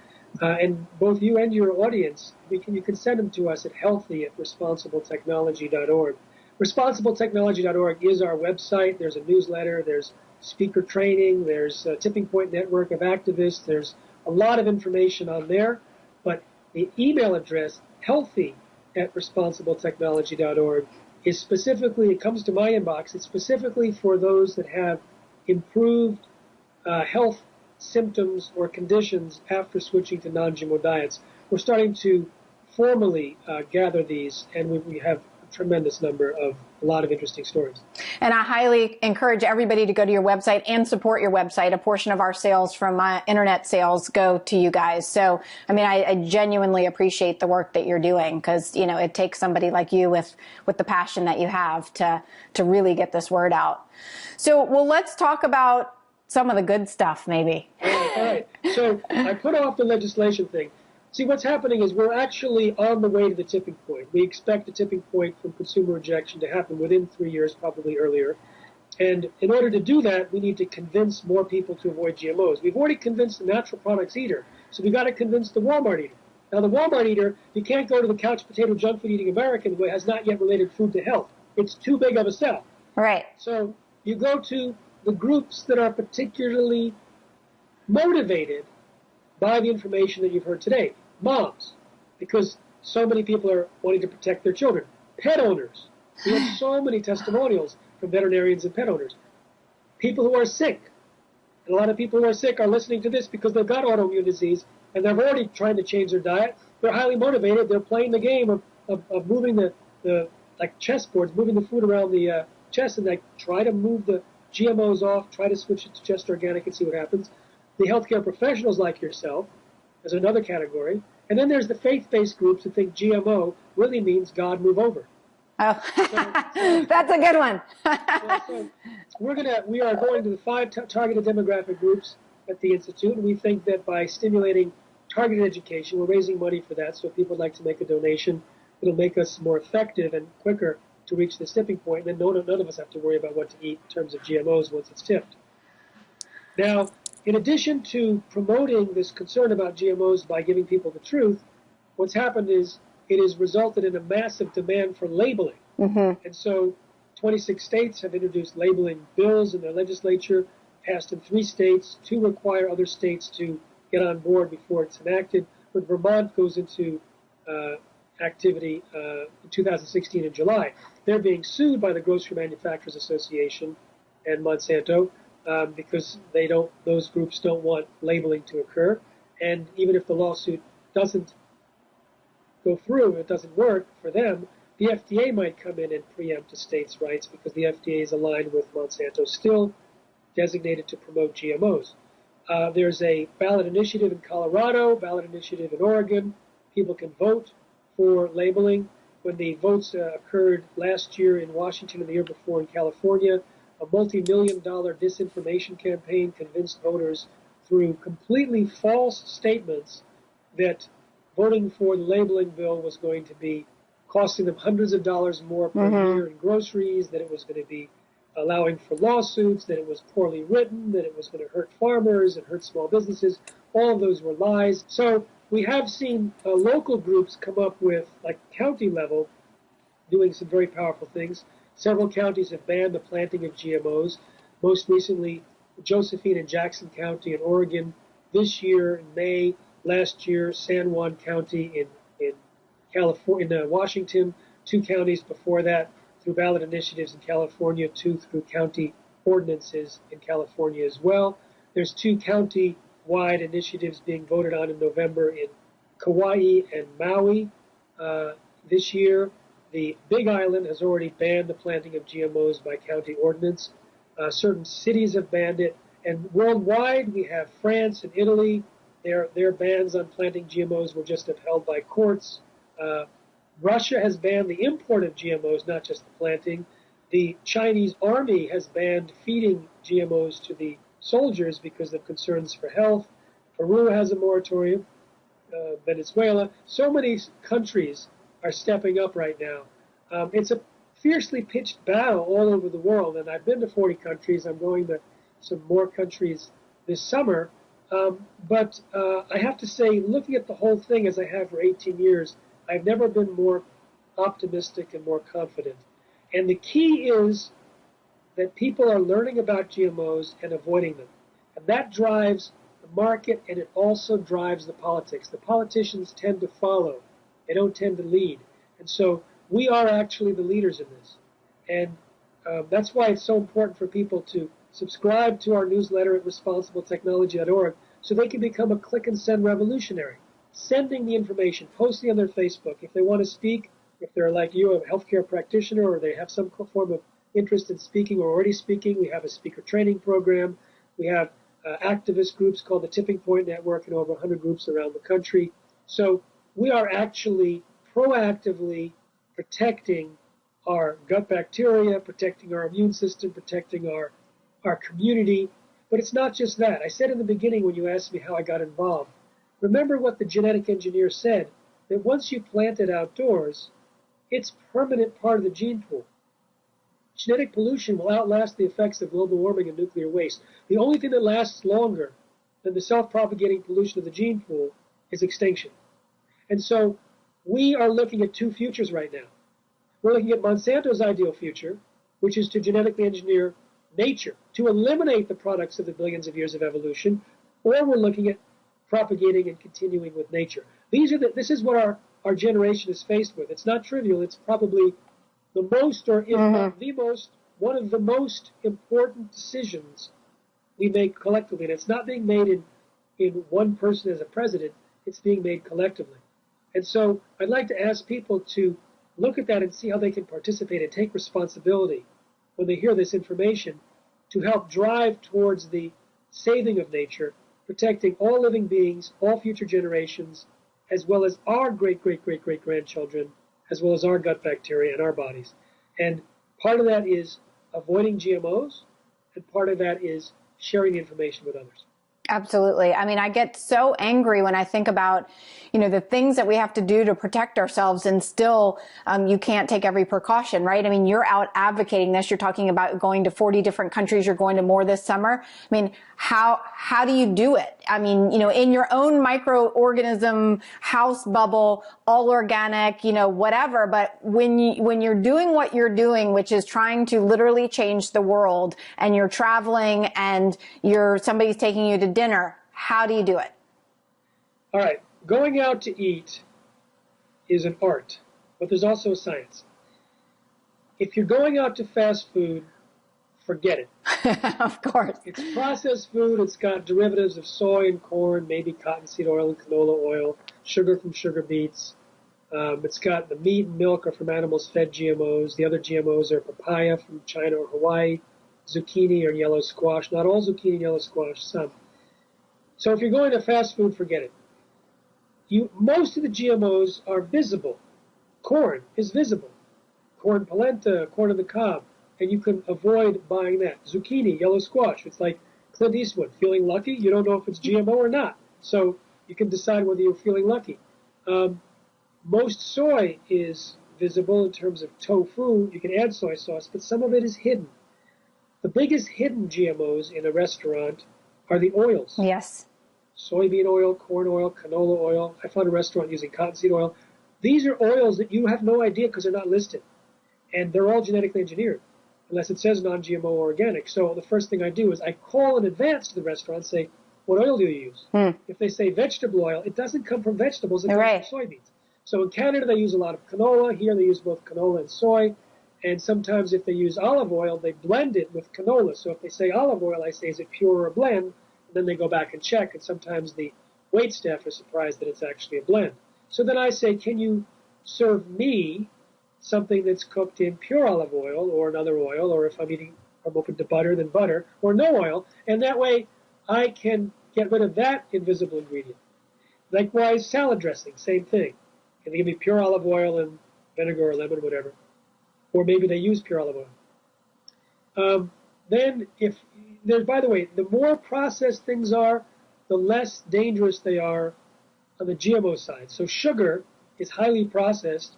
and both you and your audience, you can send them to us at healthy@responsibletechnology.org. ResponsibleTechnology.org is our website. There's a newsletter, there's speaker training, there's a tipping point network of activists. There's a lot of information on there. But the email address, healthy@responsibletechnology.org, is specifically, it comes to my inbox, it's specifically for those that have improved health symptoms or conditions after switching to non-GMO diets. We're starting to formally gather these, and we have tremendous number of a lot of interesting stories. And I highly encourage everybody to go to your website and support your website. A portion of our sales from my internet sales go to you guys. So, I genuinely appreciate the work that you're doing, because, it takes somebody like you with the passion that you have to really get this word out. So, well, let's talk about some of the good stuff, maybe. All right. So I put off the legislation thing. See, what's happening is we're actually on the way to the tipping point. We expect the tipping point from consumer rejection to happen within 3 years, probably earlier. And in order to do that, we need to convince more people to avoid GMOs. We've already convinced the natural products eater, so we've got to convince the Walmart eater. Now, the Walmart eater, you can't go to the couch potato junk food eating American who has not yet related food to health. It's too big of a sell. Right. So you go to the groups that are particularly motivated by the information that you've heard today. Moms, because so many people are wanting to protect their children. Pet owners. We have so many testimonials from veterinarians and pet owners. People who are sick. And a lot of people who are sick are listening to this because they've got autoimmune disease and they're already trying to change their diet. They're highly motivated. They're playing the game of moving the like chessboards, moving the food around the chess, and they try to move the GMOs off, try to switch it to just organic and see what happens. The healthcare professionals like yourself, there's another category. And then there's the faith-based groups that think GMO really means God move over. Oh, that's a good one. So we are going to the 5 targeted demographic groups at the Institute, and we think that by stimulating targeted education, we're raising money for that, so if people would like to make a donation, it'll make us more effective and quicker to reach this tipping point, and then none of us have to worry about what to eat in terms of GMOs once it's tipped. Now, in addition to promoting this concern about GMOs by giving people the truth, what's happened is it has resulted in a massive demand for labeling. And so 26 states have introduced labeling bills in their legislature, passed in 3 states. 2 require other states to get on board before it's enacted. When Vermont goes into activity in 2016 in July, they're being sued by the Grocery Manufacturers Association and Monsanto because those groups don't want labeling to occur. And even if the lawsuit doesn't go through, it doesn't work for them, the FDA might come in and preempt a state's rights because the FDA is aligned with Monsanto, still designated to promote GMOs. There's a ballot initiative in Colorado, ballot initiative in Oregon. People can vote for labeling. When the votes occurred last year in Washington and the year before in California, a multi-million-dollar disinformation campaign convinced voters through completely false statements that voting for the labeling bill was going to be costing them hundreds of dollars more per year in groceries, that it was going to be allowing for lawsuits, that it was poorly written, that it was going to hurt farmers and hurt small businesses. All of those were lies. So we have seen local groups come up with, like county level, doing some very powerful things. Several counties have banned the planting of GMOs. Most recently, Josephine and Jackson County in Oregon. This year, in May, last year, San Juan County in California, in Washington. 2 counties before that through ballot initiatives in California, 2 through county ordinances in California as well. There's 2 county-wide initiatives being voted on in November in Kauai and Maui. This year, the Big Island has already banned the planting of GMOs by county ordinance. Certain cities have banned it. And worldwide, we have France and Italy. Their bans on planting GMOs were just upheld by courts. Russia has banned the import of GMOs, not just the planting. The Chinese army has banned feeding GMOs to the soldiers because of concerns for health. Peru has a moratorium. Venezuela. So many countries are stepping up right now. It's a fiercely pitched battle all over the world, and I've been to 40 countries. I'm going to some more countries this summer. But I have to say, looking at the whole thing as I have for 18 years, I've never been more optimistic and more confident. And the key is that people are learning about GMOs and avoiding them. And that drives the market, and it also drives the politics. The politicians tend to follow. They don't tend to lead. And so we are actually the leaders in this. And that's why it's so important for people to subscribe to our newsletter at responsibletechnology.org so they can become a click and send revolutionary, sending the information, posting on their Facebook. If they want to speak, if they're like you, a healthcare practitioner, or they have some form of interest in speaking or already speaking, we have a speaker training program. We have activist groups called the Tipping Point Network in over 100 groups around the country. So we are actually proactively protecting our gut bacteria, protecting our immune system, protecting our community. But it's not just that. I said in the beginning when you asked me how I got involved, remember what the genetic engineer said, that once you plant it outdoors, it's permanent part of the gene pool. Genetic pollution will outlast the effects of global warming and nuclear waste. The only thing that lasts longer than the self-propagating pollution of the gene pool is extinction. And so we are looking at 2 futures right now. We're looking at Monsanto's ideal future, which is to genetically engineer nature, to eliminate the products of the billions of years of evolution, or we're looking at propagating and continuing with nature. This is what our generation is faced with. It's not trivial. It's probably the most, or if not the most, one of the most important decisions we make collectively. And it's not being made in one person as a president. It's being made collectively. And so I'd like to ask people to look at that and see how they can participate and take responsibility when they hear this information to help drive towards the saving of nature, protecting all living beings, all future generations, as well as our great-great-great-great-grandchildren, as well as our gut bacteria in our bodies. And part of that is avoiding GMOs, and part of that is sharing the information with others. Absolutely. I mean, I get so angry when I think about, the things that we have to do to protect ourselves, and still you can't take every precaution, right? I mean, you're out advocating this. You're talking about going to 40 different countries. You're going to more this summer. I mean, how do you do it? I mean, in your own microorganism house bubble, all organic, whatever. But when you're doing what you're doing, which is trying to literally change the world, and you're traveling and somebody's taking you to dinner, how do you do it? All right. Going out to eat is an art, but there's also a science. If you're going out to fast food, forget it. Of course. It's processed food. It's got derivatives of soy and corn, maybe cottonseed oil and canola oil, sugar from sugar beets. It's got the meat and milk are from animals fed GMOs. The other GMOs are papaya from China or Hawaii, zucchini or yellow squash. Not all zucchini and yellow squash, some. So if you're going to fast food, forget it. Most of the GMOs are visible. Corn is visible. Corn polenta, corn on the cob. And you can avoid buying that. Zucchini, yellow squash. It's like Clint Eastwood, feeling lucky. You don't know if it's GMO or not. So you can decide whether you're feeling lucky. Most soy is visible in terms of tofu. You can add soy sauce, but some of it is hidden. The biggest hidden GMOs in a restaurant are the oils. Yes. Soybean oil, corn oil, canola oil. I found a restaurant using cottonseed oil. These are oils that you have no idea because they're not listed. And they're all genetically engineered, unless it says non-GMO or organic. So the first thing I do is I call in advance to the restaurant and say, what oil do you use? If they say vegetable oil, it doesn't come from vegetables, it comes from soybeans. So in Canada, they use a lot of canola. Here, they use both canola and soy. And sometimes if they use olive oil, they blend it with canola. So if they say olive oil, I say, is it pure or a blend? And then they go back and check. And sometimes the wait staff are surprised that it's actually a blend. So then I say, can you serve me something that's cooked in pure olive oil or another oil, or if I'm open to butter, then butter, or no oil. And that way I can get rid of that invisible ingredient. Likewise, salad dressing, same thing. Can they give me pure olive oil and vinegar or lemon, whatever? Or maybe they use pure olive oil. Then by the way, the more processed things are, the less dangerous they are on the GMO side. So sugar is highly processed.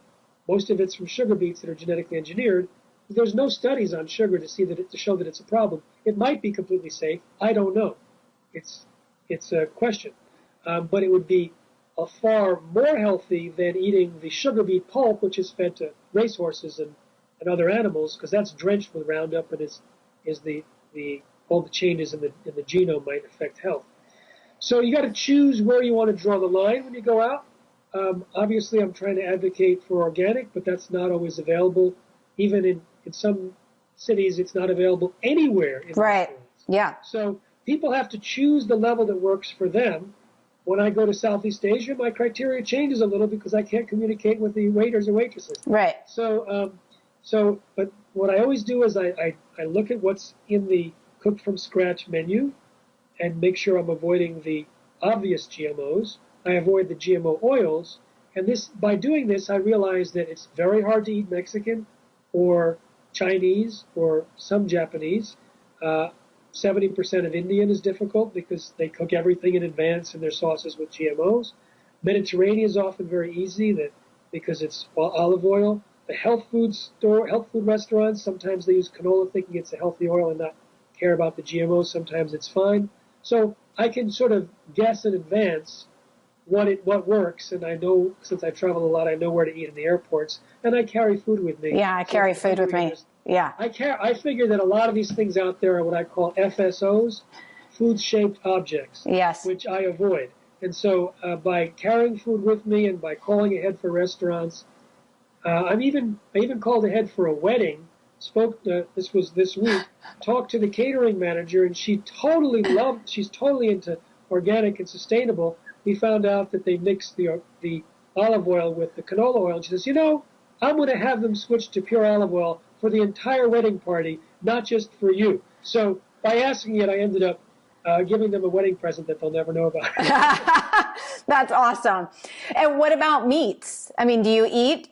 Most of it's from sugar beets that are genetically engineered. There's no studies on sugar to show that it's a problem. It might be completely safe. I don't know. It's a question. But it would be far more healthy than eating the sugar beet pulp, which is fed to racehorses and other animals, because that's drenched with Roundup and all the changes in the genome might affect health. So you got to choose where you want to draw the line when you go out. Obviously, I'm trying to advocate for organic, but that's not always available. Even in some cities, it's not available anywhere in right. restaurants. Yeah. So people have to choose the level that works for them. When I go to Southeast Asia, my criteria changes a little because I can't communicate with the waiters or waitresses. Right. But what I always do is I look at what's in the cooked from scratch menu and make sure I'm avoiding the obvious GMOs. I avoid the GMO oils. And by doing this, I realize that it's very hard to eat Mexican or Chinese or some Japanese. 70% of Indian is difficult because they cook everything in advance in their sauces with GMOs. Mediterranean is often very easy because it's olive oil. The health food restaurants, sometimes they use canola thinking it's a healthy oil and not care about the GMOs. Sometimes it's fine. So I can sort of guess in advance what works, and I know, since I travel a lot, I know where to eat in the airports, and I carry food with me. Yeah, I carry food with me. Yeah. I figure that a lot of these things out there are what I call FSOs, food-shaped objects, yes, which I avoid. And so by carrying food with me and by calling ahead for restaurants, I even called ahead for a wedding. This was this week. Talked to the catering manager, and she's totally into organic and sustainable. We found out that they mixed the olive oil with the canola oil. And she says, I'm going to have them switch to pure olive oil for the entire wedding party, not just for you. So by asking it, I ended up giving them a wedding present that they'll never know about. That's awesome. And what about meats? I mean, do you eat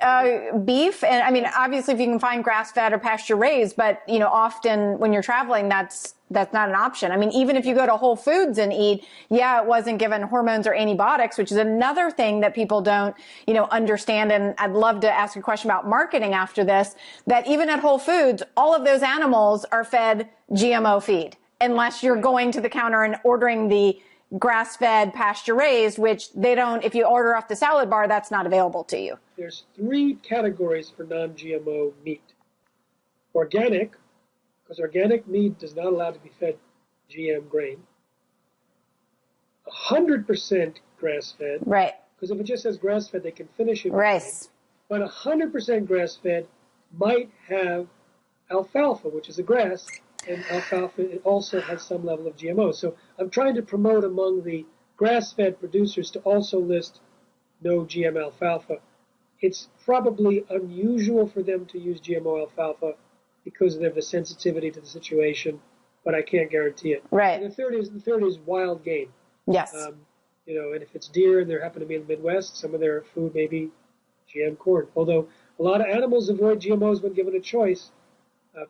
beef? And I mean, obviously, if you can find grass-fed or pasture-raised, but often when you're traveling, that's not an option. I mean, even if you go to Whole Foods and eat, it wasn't given hormones or antibiotics, which is another thing that people don't, understand. And I'd love to ask a question about marketing after this, that even at Whole Foods, all of those animals are fed GMO feed, unless you're going to the counter and ordering the grass-fed, pasture-raised, which they don't, if you order off the salad bar, that's not available to you. There's 3 categories for non-GMO meat. Organic, because organic meat does not allow to be fed GM grain. 100% grass-fed. Right. Because if it just says grass-fed, they can finish it with rice. Grain. But 100% grass-fed might have alfalfa, which is a grass, and alfalfa, it also has some level of GMO. So I'm trying to promote among the grass-fed producers to also list no GM alfalfa. It's probably unusual for them to use GMO alfalfa because of the sensitivity to the situation, but I can't guarantee it. Right. And the third is wild game. Yes. And if it's deer and they happen to be in the Midwest, some of their food may be GM corn. Although a lot of animals avoid GMOs when given a choice.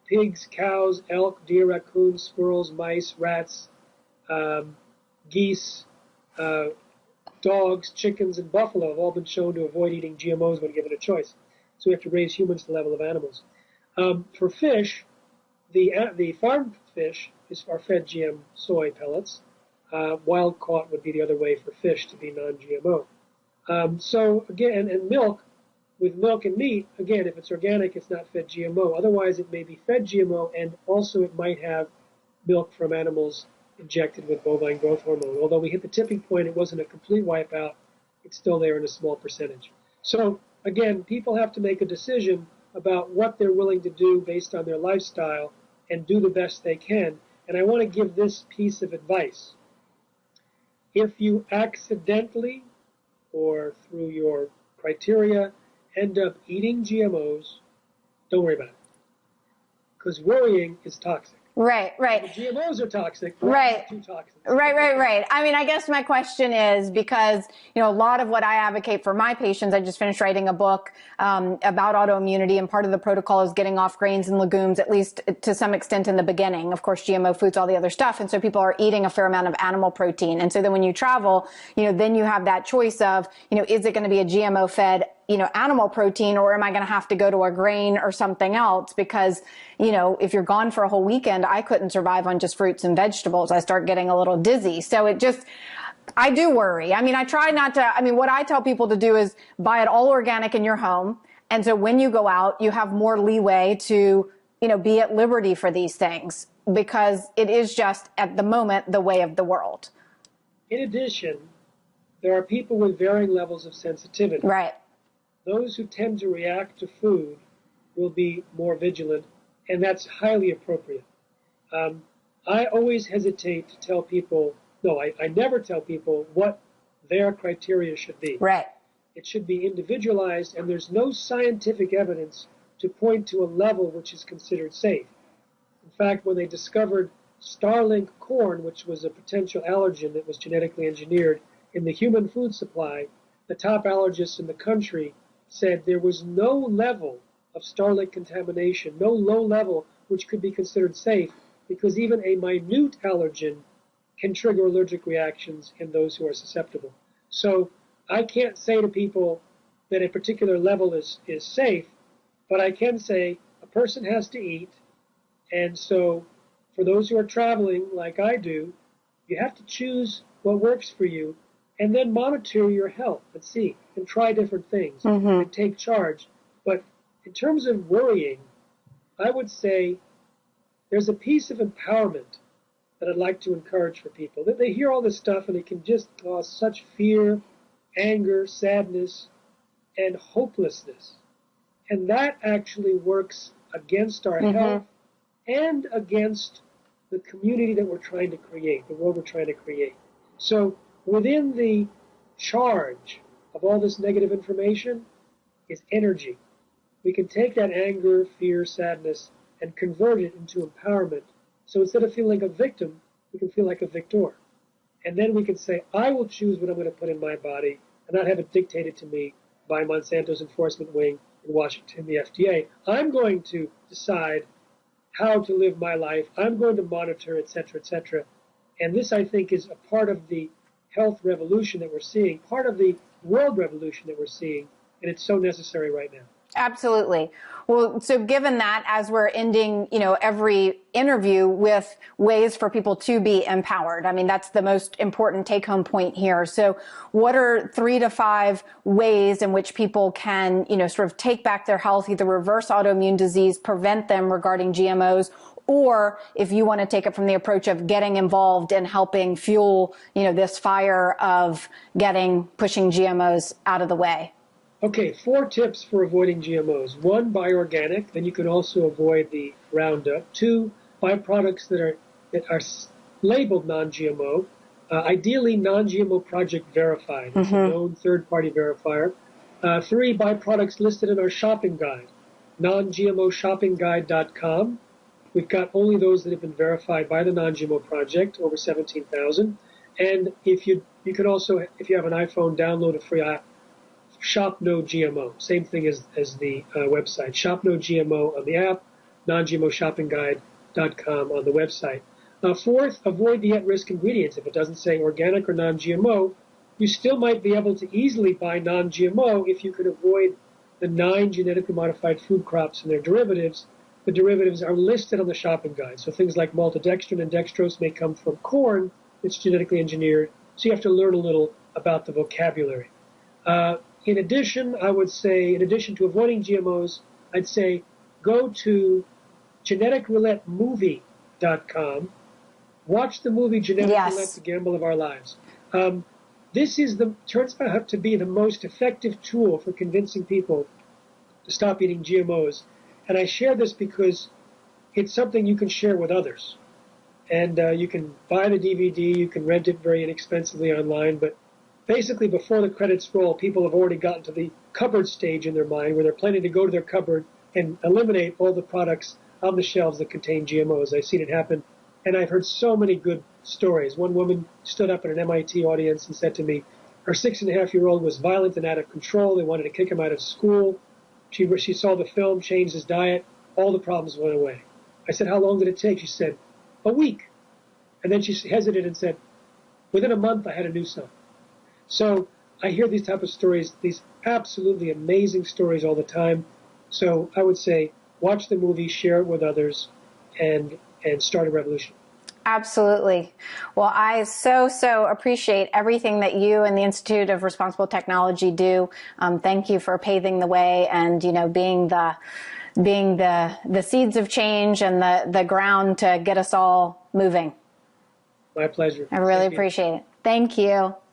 Pigs, cows, elk, deer, raccoons, squirrels, mice, rats, geese, dogs, chickens, and buffalo have all been shown to avoid eating GMOs when given a choice. So we have to raise humans to the level of animals. For fish, the farmed fish are fed GM soy pellets. Wild caught would be the other way for fish to be non-GMO. So again, and milk, with milk and meat, again, if it's organic, it's not fed GMO. Otherwise, it may be fed GMO, and also it might have milk from animals injected with bovine growth hormone. Although we hit the tipping point, it wasn't a complete wipeout. It's still there in a small percentage. So again, people have to make a decision about what they're willing to do based on their lifestyle and do the best they can. And I want to give this piece of advice. If you accidentally or through your criteria end up eating GMOs, don't worry about it. Because worrying is toxic. Right. The GMOs are toxic, but right. too toxic. Right. I mean, I guess my question is because, a lot of what I advocate for my patients, I just finished writing a book about autoimmunity, and part of the protocol is getting off grains and legumes, at least to some extent in the beginning. Of course, GMO foods, all the other stuff. And so people are eating a fair amount of animal protein. And so then when you travel, then you have that choice of, is it going to be a GMO fed animal protein, or am I going to have to go to a grain or something else? Because, if you're gone for a whole weekend, I couldn't survive on just fruits and vegetables. I start getting a little dizzy. So I do worry. I mean, I try not to, what I tell people to do is buy it all organic in your home. And so when you go out, you have more leeway to, be at liberty for these things, because it is just at the moment the way of the world. In addition, there are people with varying levels of sensitivity. Right. Those who tend to react to food will be more vigilant, and that's highly appropriate. I always hesitate to tell people, I never tell people what their criteria should be. Right. It should be individualized, and there's no scientific evidence to point to a level which is considered safe. In fact, when they discovered Starlink corn, which was a potential allergen that was genetically engineered in the human food supply, the top allergists in the country said there was no level of Starlink contamination, no low level which could be considered safe, because even a minute allergen can trigger allergic reactions in those who are susceptible. So I can't say to people that a particular level is safe, but I can say a person has to eat. And so for those who are traveling like I do, you have to choose what works for you, and then monitor your health and see, and try different things, and take charge. But in terms of worrying, I would say there's a piece of empowerment that I'd like to encourage for people. That they hear all this stuff and it can just cause such fear, anger, sadness, and hopelessness. And that actually works against our health and against the community that we're trying to create, the world we're trying to create. So within the charge of all this negative information is energy. We can take that anger, fear, sadness, and convert it into empowerment. So instead of feeling like a victim, we can feel like a victor. And then we can say, I will choose what I'm going to put in my body and not have it dictated to me by Monsanto's enforcement wing in Washington, the FDA. I'm going to decide how to live my life. I'm going to monitor, et cetera, et cetera. And this, I think, is a part of the health revolution that we're seeing, part of the world revolution that we're seeing, and it's so necessary right now. Absolutely. Well, so given that, as we're ending, every interview with ways for people to be empowered, I mean, that's the most important take-home point here. So what are 3 to 5 ways in which people can, sort of take back their health, either reverse autoimmune disease, prevent them regarding GMOs, or if you want to take it from the approach of getting involved and helping fuel, this fire of pushing GMOs out of the way? Okay, 4 tips for avoiding GMOs. 1, buy organic. Then you can also avoid the Roundup. 2, buy products that are labeled non-GMO. Ideally, non-GMO project verified. It's a known third-party verifier. 3, buy products listed in our shopping guide, non-GMOshoppingguide.com. We've got only those that have been verified by the non-GMO project, over 17,000. And if you can also, if you have an iPhone, download a free app, Shop No GMO. Same thing as the website. Shop No GMO on the app, non-GMOshoppingguide.com on the website. 4th, avoid the at-risk ingredients. If it doesn't say organic or non-GMO, you still might be able to easily buy non-GMO if you could avoid the 9 genetically modified food crops and their derivatives. The derivatives are listed on the shopping guide. So things like maltodextrin and dextrose may come from corn that's genetically engineered. So you have to learn a little about the vocabulary. In addition, I would say, in addition to avoiding GMOs, I'd say go to geneticroulettemovie.com. Watch the movie Genetic Roulette, The Gamble of Our Lives. This turns out to be the most effective tool for convincing people to stop eating GMOs. And I share this because it's something you can share with others. And you can buy the DVD, you can rent it very inexpensively online, but basically before the credits roll, people have already gotten to the cupboard stage in their mind where they're planning to go to their cupboard and eliminate all the products on the shelves that contain GMOs. I've seen it happen, and I've heard so many good stories. One woman stood up in an MIT audience and said to me, her 6.5-year-old was violent and out of control. They wanted to kick him out of school. She saw the film, changed his diet. All the problems went away. I said, how long did it take? She said, a week. And then she hesitated and said, within a month, I had a new son. So I hear these type of stories, these absolutely amazing stories all the time. So I would say, watch the movie, share it with others, and start a revolution. Absolutely. Well, I so appreciate everything that you and the Institute of Responsible Technology do. Thank you for paving the way and, being the seeds of change and the ground to get us all moving. My pleasure. I really appreciate it. Thank you.